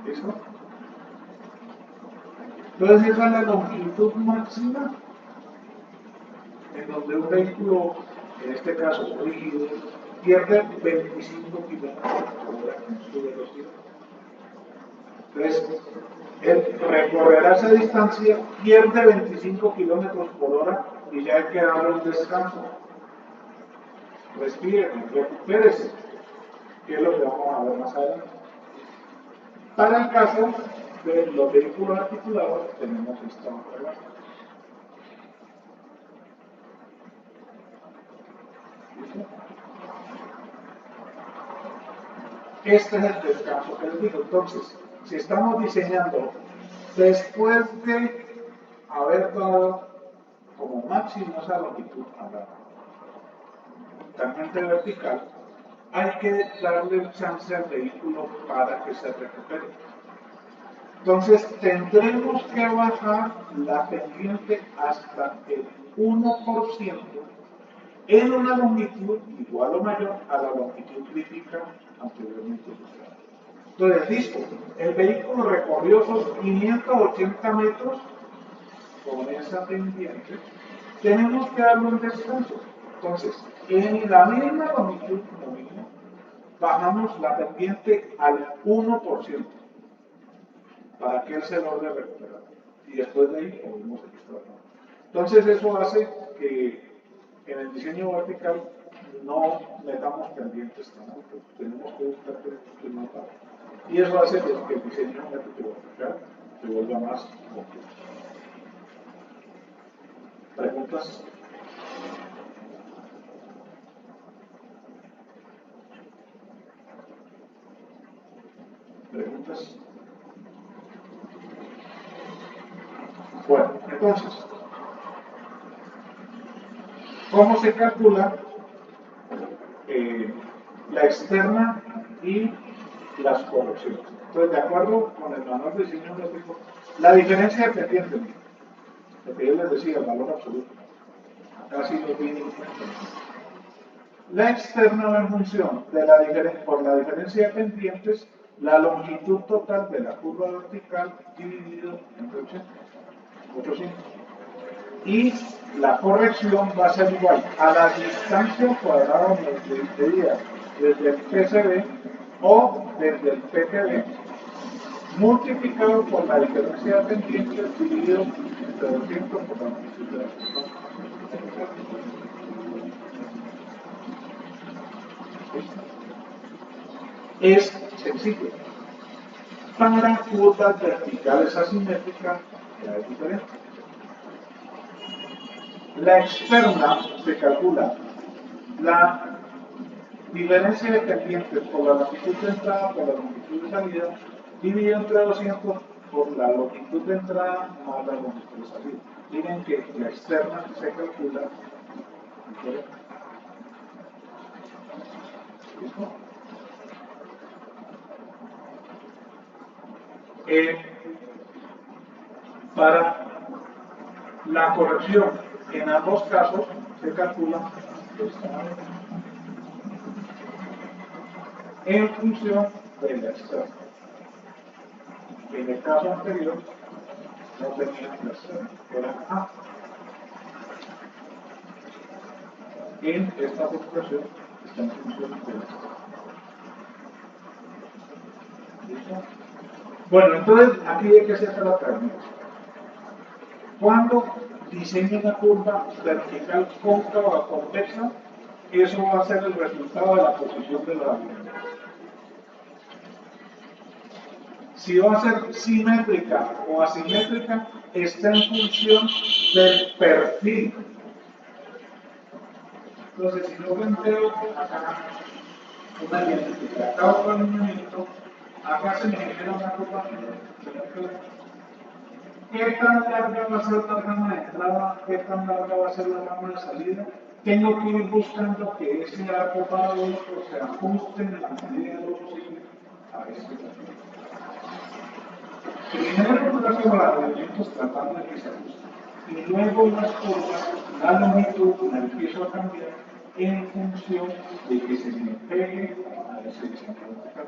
¿Listo? Entonces esa es la longitud máxima en donde un vehículo, en este caso rígido, pierde 25 kilómetros por hora en su velocidad. Entonces, él recorrerá esa distancia, pierde 25 kilómetros por hora y ya hay que darle un descanso. Respiren, recupérese, que es lo que vamos a ver más adelante. Para el caso de los vehículos articulados, tenemos esta otra. Este es el descanso que les digo. Entonces, si estamos diseñando después de haber dado como máximo esa longitud a la tangente vertical, hay que darle chance al vehículo para que se recupere. Entonces, tendremos que bajar la pendiente hasta el 1% en una longitud igual o mayor a la longitud crítica anteriormente usada. Entonces, listo, el vehículo recorrió esos 580 metros con esa pendiente, tenemos que darle un descanso. Entonces, en la misma longitud, como mínimo, bajamos la pendiente al 1% para que él se logre recuperar. Y después de ahí volvemos a extraer. Entonces, eso hace que en el diseño vertical no metamos pendientes tan altos, tenemos que buscar pendientes más bajos. Y eso hace que el diseño vertical se vuelva más complejo. ¿Preguntas? ¿Preguntas? Bueno, entonces, ¿cómo se calcula la externa y las correcciones? Entonces, de acuerdo con el manual de diseño gráfico, la diferencia de pendiente, lo que yo les decía, el valor absoluto, acá sí lo tienen en cuenta. La externa va en función de por la diferencia de pendientes, la longitud total de la curva vertical dividido entre 800. Y la corrección va a ser igual a la distancia cuadrada medida desde el PCB o desde el PTB multiplicado por la diferencia de pendientes dividido entre 200 por la longitud de la curva. Es sencillo. Para curvas verticales asimétricas ya es diferente. La externa se calcula la diferencia de pendientes por la longitud de entrada por la longitud de salida dividido entre 200 por la longitud de entrada más la longitud de salida. Miren que la externa se calcula diferente. ¿Listo? Para la corrección en ambos casos se calcula en función de la externa. En el caso anterior no tenía la externa, era A. En esta operación está en función de la externa. ¿Listo? Bueno, entonces aquí hay que hacer la técnica. Cuando diseñe una curva vertical cóncava o convexa, eso va a ser el resultado de la posición de la variable. Si va a ser simétrica o asimétrica, está en función del perfil. Entonces, si yo planteo acá una línea, acá otro alineamiento, acá se me genera una curva. ¿Qué tan larga va a ser la rama de entrada? ¿Qué tan larga va a ser la rama de salida? Tengo que ir buscando que ese arco paradójico se ajuste en la medida de lo posible a este perfil. Primero los elementos tratando de que se ajusten. Y luego las curvas, la longitud la empiezo a cambiar en función de que se me pegue a ese diseño vertical.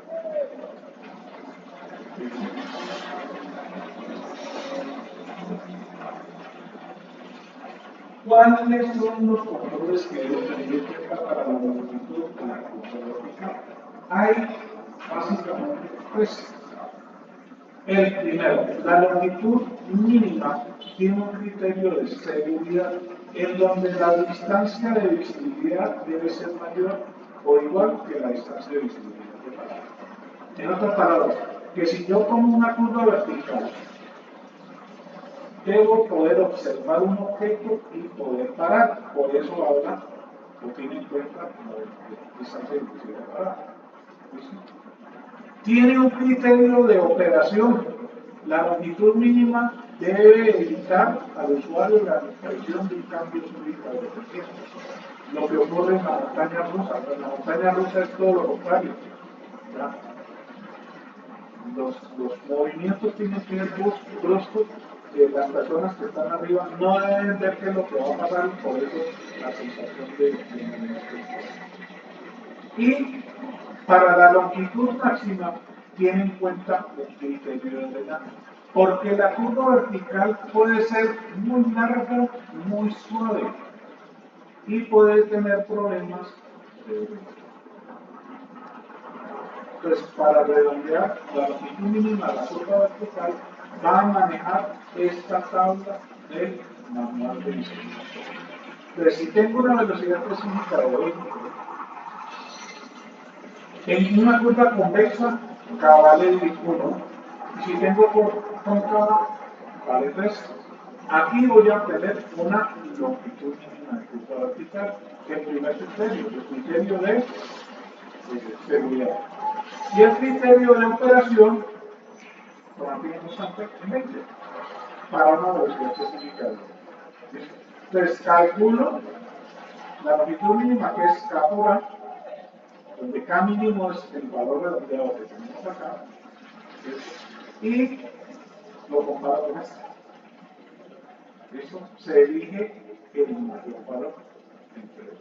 ¿Cuáles son los controles que debo tener en cuenta para la longitud de la curva vertical? Hay básicamente tres. El primero, la longitud mínima tiene un criterio de seguridad en donde la distancia de visibilidad debe ser mayor o igual que la distancia de visibilidad de parada. En otras palabras, que si yo tomo una curva vertical, debo poder observar un objeto y poder parar. Por eso ahora lo tiene en cuenta la distancia de visibilidad de parada. Tiene un criterio de operación. La longitud mínima debe evitar al usuario la aparición de un cambio súbito de velocidad. Lo que ocurre en la montaña rusa. En la montaña rusa es todo lo contrario. Los movimientos tienen que ser bruscos. Las personas que están arriba no deben ver qué es lo que va a pasar y por eso la sensación de movimiento. Y para la longitud máxima tiene en cuenta el criterio de drenaje, porque la curva vertical puede ser muy larga, muy suave y puede tener problemas de drenaje. Entonces, para redondear, la longitud mínima de la curva vertical va a manejar esta tabla del manual de diseño. Entonces, si tengo una velocidad específica de 20, en una curva convexa, K vale 1. Y si tengo cóncava, vale 3. Aquí voy a obtener una longitud mínima de curva vertical. El primer criterio, el criterio de seguridad. Y el criterio de operación, lo mantiene constante en 20, para una velocidad específica. Entonces, calculo la longitud mínima, que es K por A, donde K mínimo es el valor redondeado que tenemos acá, y lo comparo con este. ¿Listo? Se elige el mayor valor entre los.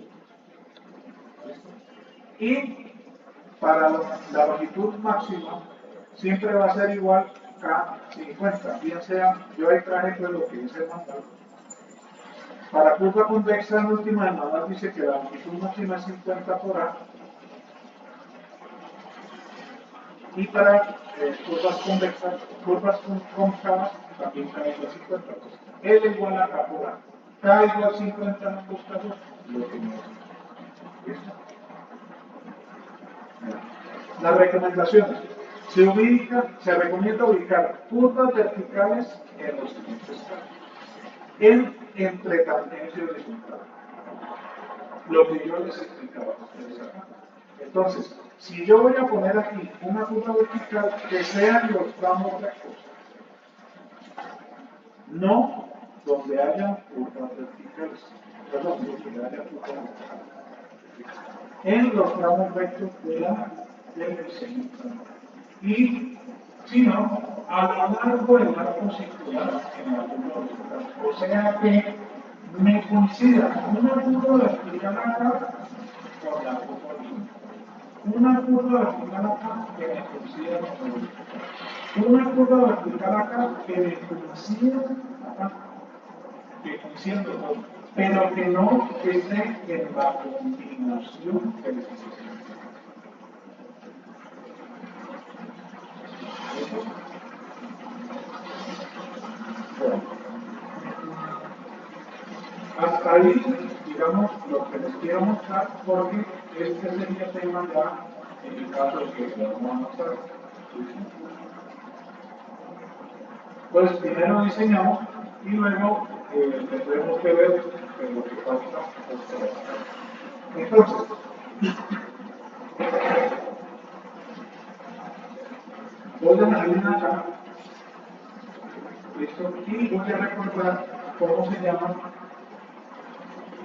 ¿Listo? Y para la longitud máxima siempre va a ser igual K50, bien sea, yo ahí traje pues lo que dice el manual. Para curva convexa en última del manual dice que la longitud máxima es 50 por A. Y para curvas convexas, curvas cóncavas, también K igual 50. L igual a K por A. K igual 50 en ambos casos, lo que no es. ¿Listo? Las recomendaciones. Se recomienda ubicar curvas verticales en los siguientes casos. Entre tangencia horizontal. Lo que yo les explicaba a ustedes acá. Entonces, si yo voy a poner aquí una curva vertical, que sean los tramos rectos, no donde haya curvas verticales, perdón, donde haya curvas verticales, en los tramos rectos del diseño. Y si no, a lo largo del arco circular en algunos lugares. O sea que me coincida una curva vertical acá con la curva lineal. Una curva vertical acá que me coincida con el otro. Una curva vertical acá que me coincida acá, que coincida con el otro, pero que no esté en la continuación del sistema. Bueno, hasta ahí, digamos, lo que les quiero mostrar, porque este sería tema ya en el caso de que lo vamos a mostrar. Pues primero diseñamos y luego tendremos que ver lo que falta. Entonces, voy a salir acá, listo, y voy a recordar cómo se llama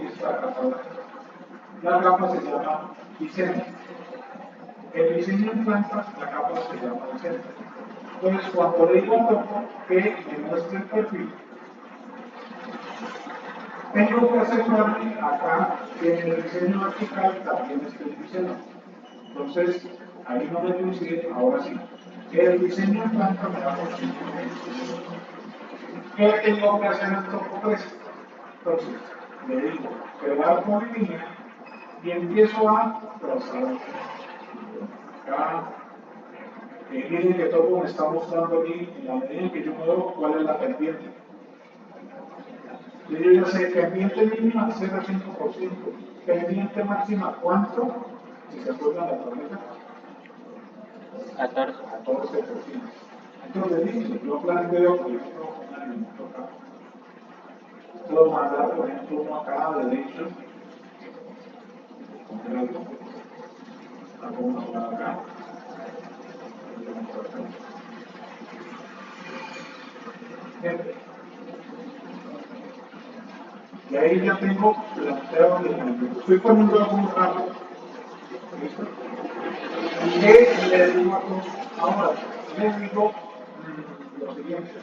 esta capa. La capa se llama diseño. El diseño en planta, la capa se llama diseño. Entonces, cuando le digo a Topo que me muestre el perfil, tengo que asegurarme acá que en el diseño vertical también esté el diseño. Entonces, ahí no me coincide, ahora sí. El diseño en planta me da por sí. ¿Qué tengo que hacer en Topo 3? Entonces, le digo, crear polilínea y empiezo a trazar acá. Miren que Topo me está mostrando aquí, en la medida en que yo muevo, cuál es la pendiente. Yo ya sé, pendiente mínima 0,5%, pendiente máxima ¿cuánto? Si se acuerdan la tabla, 14%. Entonces, listo, yo planteo, por ejemplo, un alimento acá. Puedo mandar, por ejemplo, uno acá a derecho, hago uno acá, y ahí ya tengo planteado el movimiento. Estoy poniendo algún ramo. ¿Listo? ¿Qué le digo a todos? Ahora, les digo lo siguiente.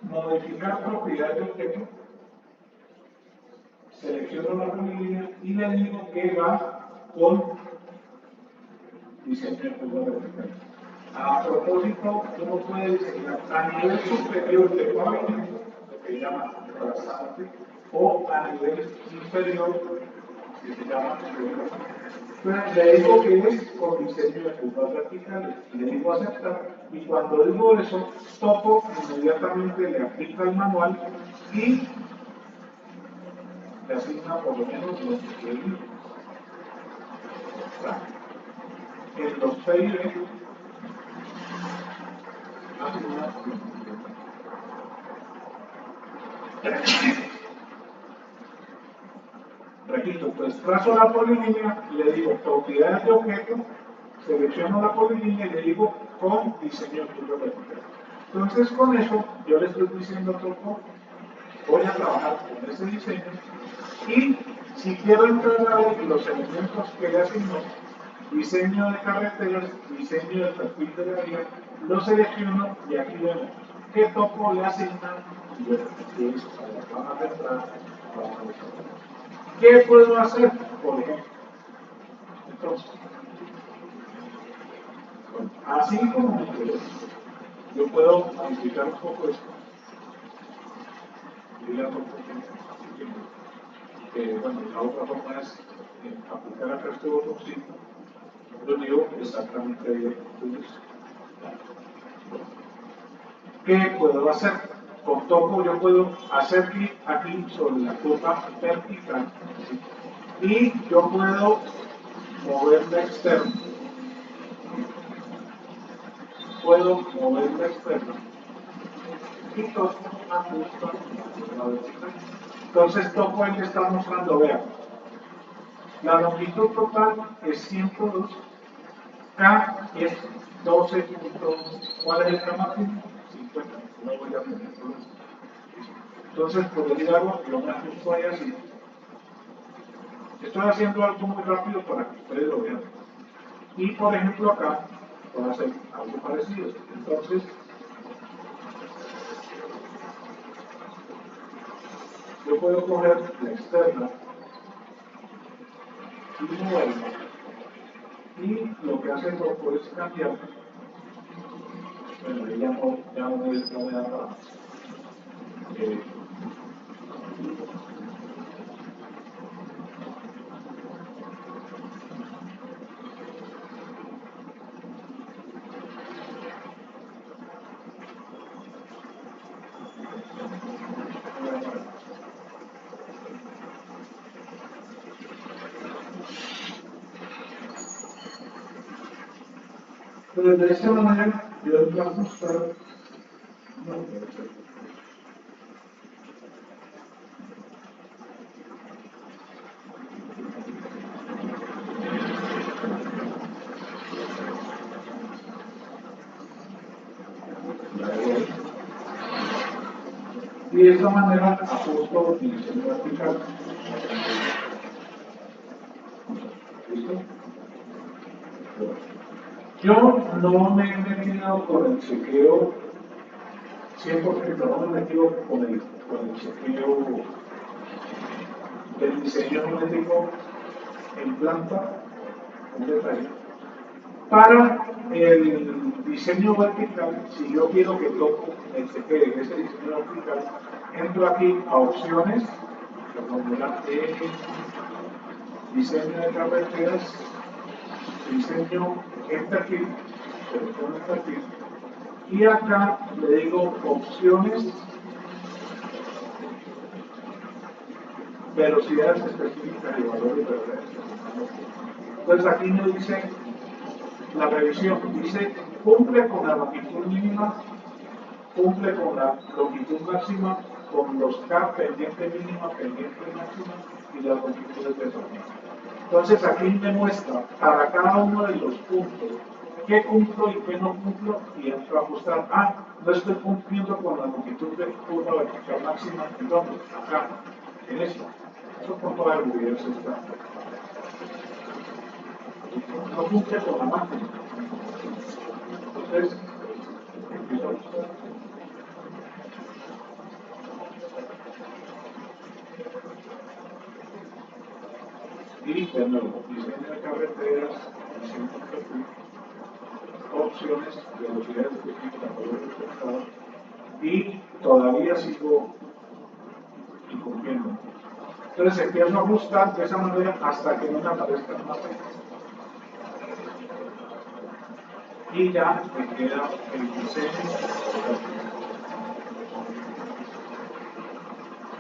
Modificar propiedad de objeto. Selecciono la polilínea y le digo que va con diseño de curva vertical. A propósito, uno puede diseñar a nivel superior de pavimento, lo que se llama rasante, o a nivel inferior, que se llama superior. Entonces le digo que es con diseño de curvas verticales, le digo aceptar, y cuando digo eso, Topo inmediatamente le aplica el manual y le asigna por lo menos los que digo. En los PIB repito, pues trazo la polilínea y le digo propiedades de objeto, selecciono la polilínea y le digo con diseño de curva vertical. Entonces con eso yo le estoy diciendo a Topo, voy a trabajar con ese diseño y si quiero entrar a ver los elementos que le asigno, diseño de carreteras, diseño del perfil de la vía, lo selecciono y aquí vemos qué Topo le asignan y yo empiezo a las ramas de entrada. ¿Qué puedo hacer? Por ejemplo, entonces, así como me interesa, yo puedo modificar un poco esto. Bueno, la otra forma es aplicar acá este botoncito. Yo digo exactamente bien. ¿Qué puedo hacer? Con Topo yo puedo hacer clic aquí sobre la curva vertical y yo puedo moverla externa. Puedo moverla externa y Topo ajusta la vertical. Entonces Topo ahí le está mostrando, vean, la longitud total es 102, K es 12. ¿Cuál es el K máximo? 50. No voy a poner todo esto. Entonces, por decir algo, yo me ajusto ahí así. Estoy haciendo algo muy rápido para que ustedes lo vean. Y por ejemplo acá voy a hacer algo parecido. Entonces, yo puedo coger la externa y moverla. Y lo que hace el doctor es cambiar. Bueno, ya no me da para más. Entonces, de esta manera, yo voy a ajustar. No, y de esta manera ajusto mi diseño vertical. ¿Listo? Yo no me he metido con el chequeo 100%, no me he metido con el chequeo del diseño geométrico en planta, en detalle. Para el diseño vertical, si yo quiero que toco ese diseño vertical, entro aquí a opciones, diseño de carreteras, diseño en perfil, selecciono el perfil, y acá le digo opciones, velocidades específicas y valores de referencia. Entonces aquí me dice la revisión, dice cumple con la longitud mínima, cumple con la longitud máxima, con los K, pendiente mínima, pendiente máxima y las longitudes de tornillo. Entonces aquí me muestra para cada uno de los puntos qué cumplo y qué no cumplo y entro a ajustar. Ah, no estoy cumpliendo con la longitud de curva vertical máxima, entonces acá, en esto. Eso por toda el video se está. No cumple con la máxima. Entonces, empiezo a ajustar. Y de nuevo, diseño de carreteras, diseño de perfil, opciones, velocidades específicas, valores detectados, y todavía sigo incumpliendo. Entonces empiezo a ajustar de esa manera hasta que no me aparezcan más X. Y ya me queda el diseño.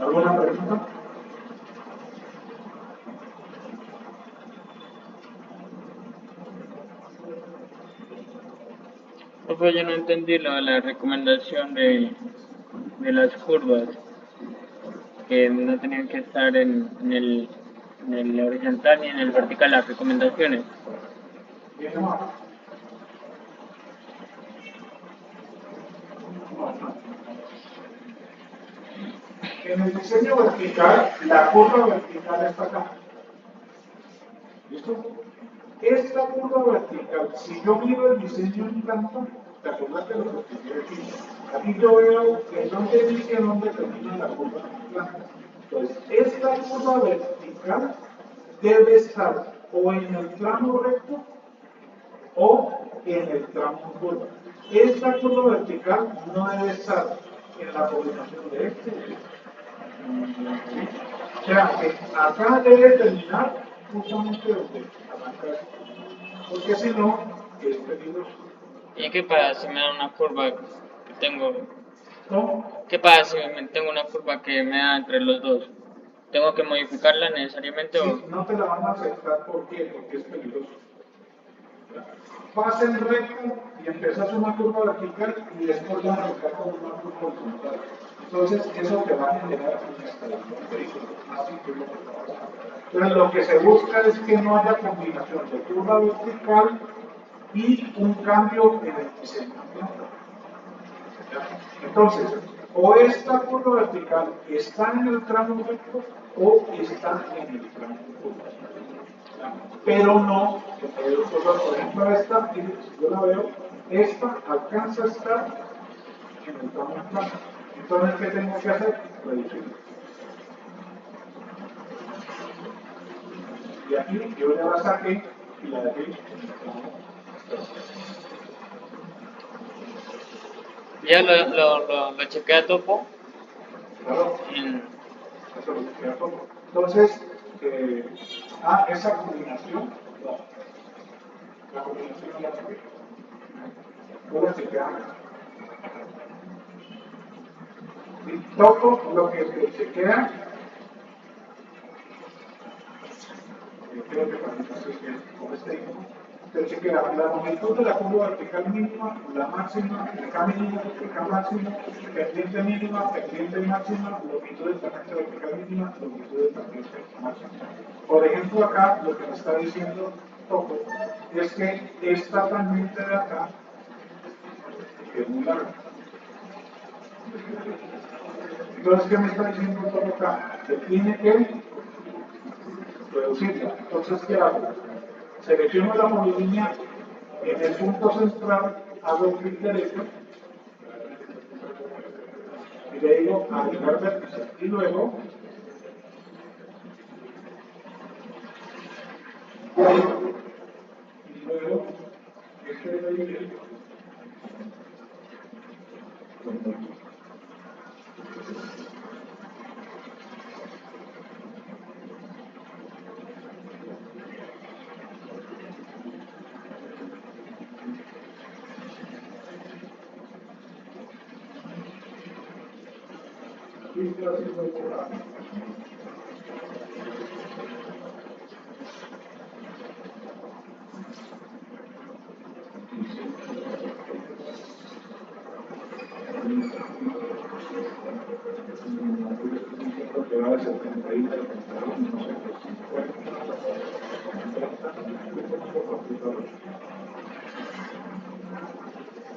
¿Alguna pregunta? Profe, yo no entendí la recomendación de las curvas, que no tenían que estar en el horizontal ni en el vertical las recomendaciones. ¿Tiene más? En el diseño vertical, la curva vertical está acá. ¿Listo? Esta curva vertical, si yo miro el diseño en planta, ¿te acuerdas de lo que expliqué aquí? Aquí yo veo que no te dice dónde termina la curva en planta. Entonces, esta curva vertical debe estar o en el tramo recto o en el tramo curva. Esta curva vertical no debe estar en la combinación de este y este. O sea, que acá debe terminar justamente donde arranca esto. Porque si no, es peligroso. ¿Y qué pasa si me da una curva que tengo? ¿No? ¿Qué pasa si me tengo una curva que me da entre los dos? ¿Tengo que modificarla necesariamente o...? Sí, no te la van a aceptar, ¿por qué? Porque es peligroso. Vas en recto y empiezas una curva vertical y después la arrancas con una curva horizontal. Entonces, eso te va a generar una estabilidad del vehículo. Así que es lo que va a pasar. Entonces, lo que se busca es que no haya combinación de curva vertical y un cambio en el diseño. Entonces, O esta curva vertical está en el tramo recto o está en el tramo curvo. Pero no, por ejemplo, esta, si yo la veo, esta alcanza a estar en el tramo plano. Entonces, ¿qué tengo que hacer? Reducir. Y aquí yo ya la saqué y la dejé en el tramo. Ya lo chequé a topo. Claro. Eso es lo que queda todo. Entonces, esa combinación, la combinación ya se ve. Puede chequear. Y todo lo que se chequea, creo que para con este hijo, se chequea la longitud de la curva vertical mínima, la máxima, el K mínimo, el K máximo, pendiente mínima, pendiente máxima, longitud de tangente vertical mínima, longitud de tangente máxima. Por ejemplo, acá lo que me está diciendo Topo es que esta tangente de acá es muy larga. Entonces, ¿qué me está diciendo Topo acá? Que tiene que reducirla. Entonces, ¿qué hago? Selecciono la polilínea en el punto central, hago clic derecho y le digo agregar vértice. Y luego este de ahí,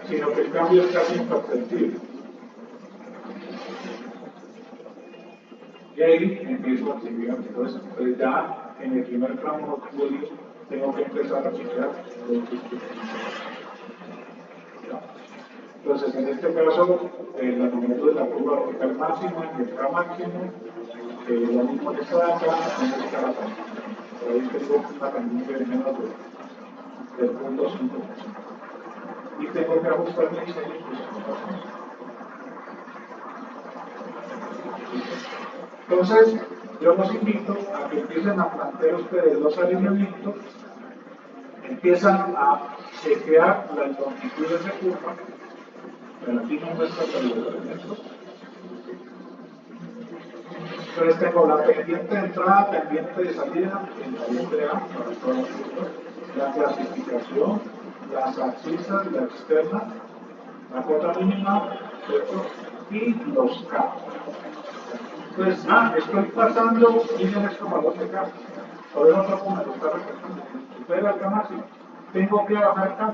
sino que el cambio es casi imperceptible. Y ahí empiezo a seguir. Entonces, ya en el primer tramo tengo que empezar a chequear los dispositivos. Entonces, en este caso, la longitud de la curva vertical máxima y el K máximo, lo mismo en esta de acá, en esta de acá. Por ahí tengo una pendiente de menos del punto 5. Y tengo que ajustar mi diseño. Entonces, yo los invito a que empiecen a plantear ustedes los alineamientos, empiezan a chequear las longitudes de curva, pero aquí no muestra los elementos. Entonces tengo la pendiente de entrada, pendiente de salida, pendiente A para todas las curvas, la clasificación, las abscisas, la externa, la cuota mínima, ¿cierto? Y los K. Entonces, estoy pasando líneas como los de K. Por eso no me gusta supera el K máximo. Tengo que bajar K.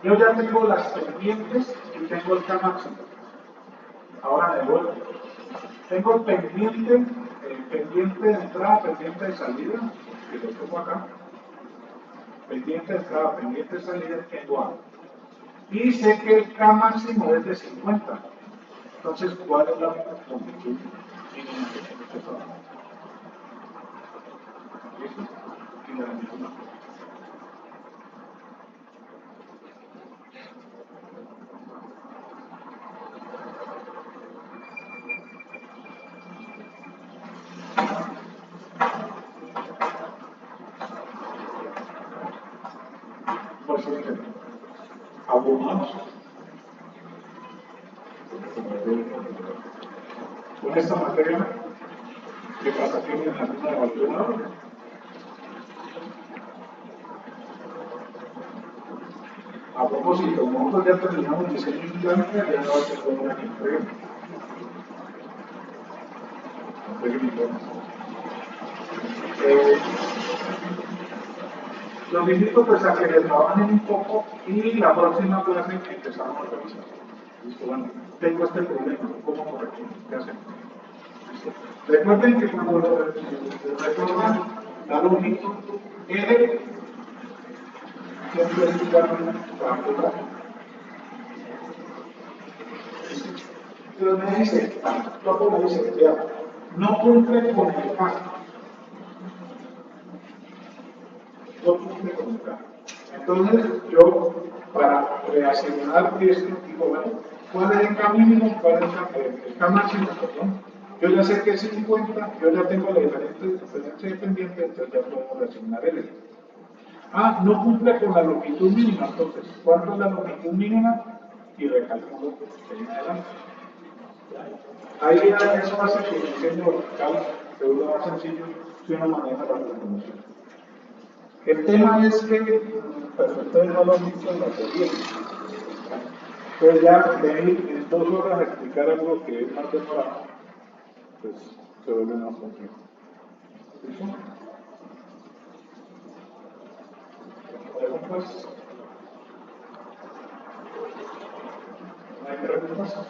Yo ya tengo las pendientes y tengo el K máximo. Ahora me vuelvo. Tengo pendiente de entrada, pendiente de salida, que lo pongo acá. Pendiente de entrada, pendiente de salida, tengo A. Y sé que el K máximo es de 50. Entonces, ¿cuál es la longitud mínima que tengo que trabajar? ¿Listo? Y la misma. Pues abonamos con esta materia que pasa aquí en la luna de Valdenar. A propósito, nosotros ya terminamos diseño implante, ya no va a ser todo una entrega. Los invito pues a que le trabajen un poco y la próxima clase empezamos a revisar. Listo, bueno, tengo este problema, ¿cómo corregir? ¿Qué hacemos? Listo. Recuerden que cuando retornan la longitud L, siempre es igual para total. Entonces me dice, Topo me dice, ya, no cumple con el K. No cumple con el K. Entonces, yo, para reasignar esto, digo, bueno, ¿cuál es el K mínimo? ¿Cuál es el K máximo? Perdón. Yo ya sé que es 50, yo ya tengo la diferencia dependiente, entonces ya podemos reasignar L. Ah, no cumple con la longitud mínima, entonces, ¿cuánto es la longitud mínima? Y recalculo que viene adelante. Ahí eso hace que el diseño vertical se vuelva más sencillo si uno maneja la transformación. El tema es que, pues ustedes no lo han visto en la teoría. Entonces ya venir en 2 horas a explicar algo que es más demorado, pues se vuelve más complejo. ¿Listo? ¿Preguntas? ¿No hay preguntas?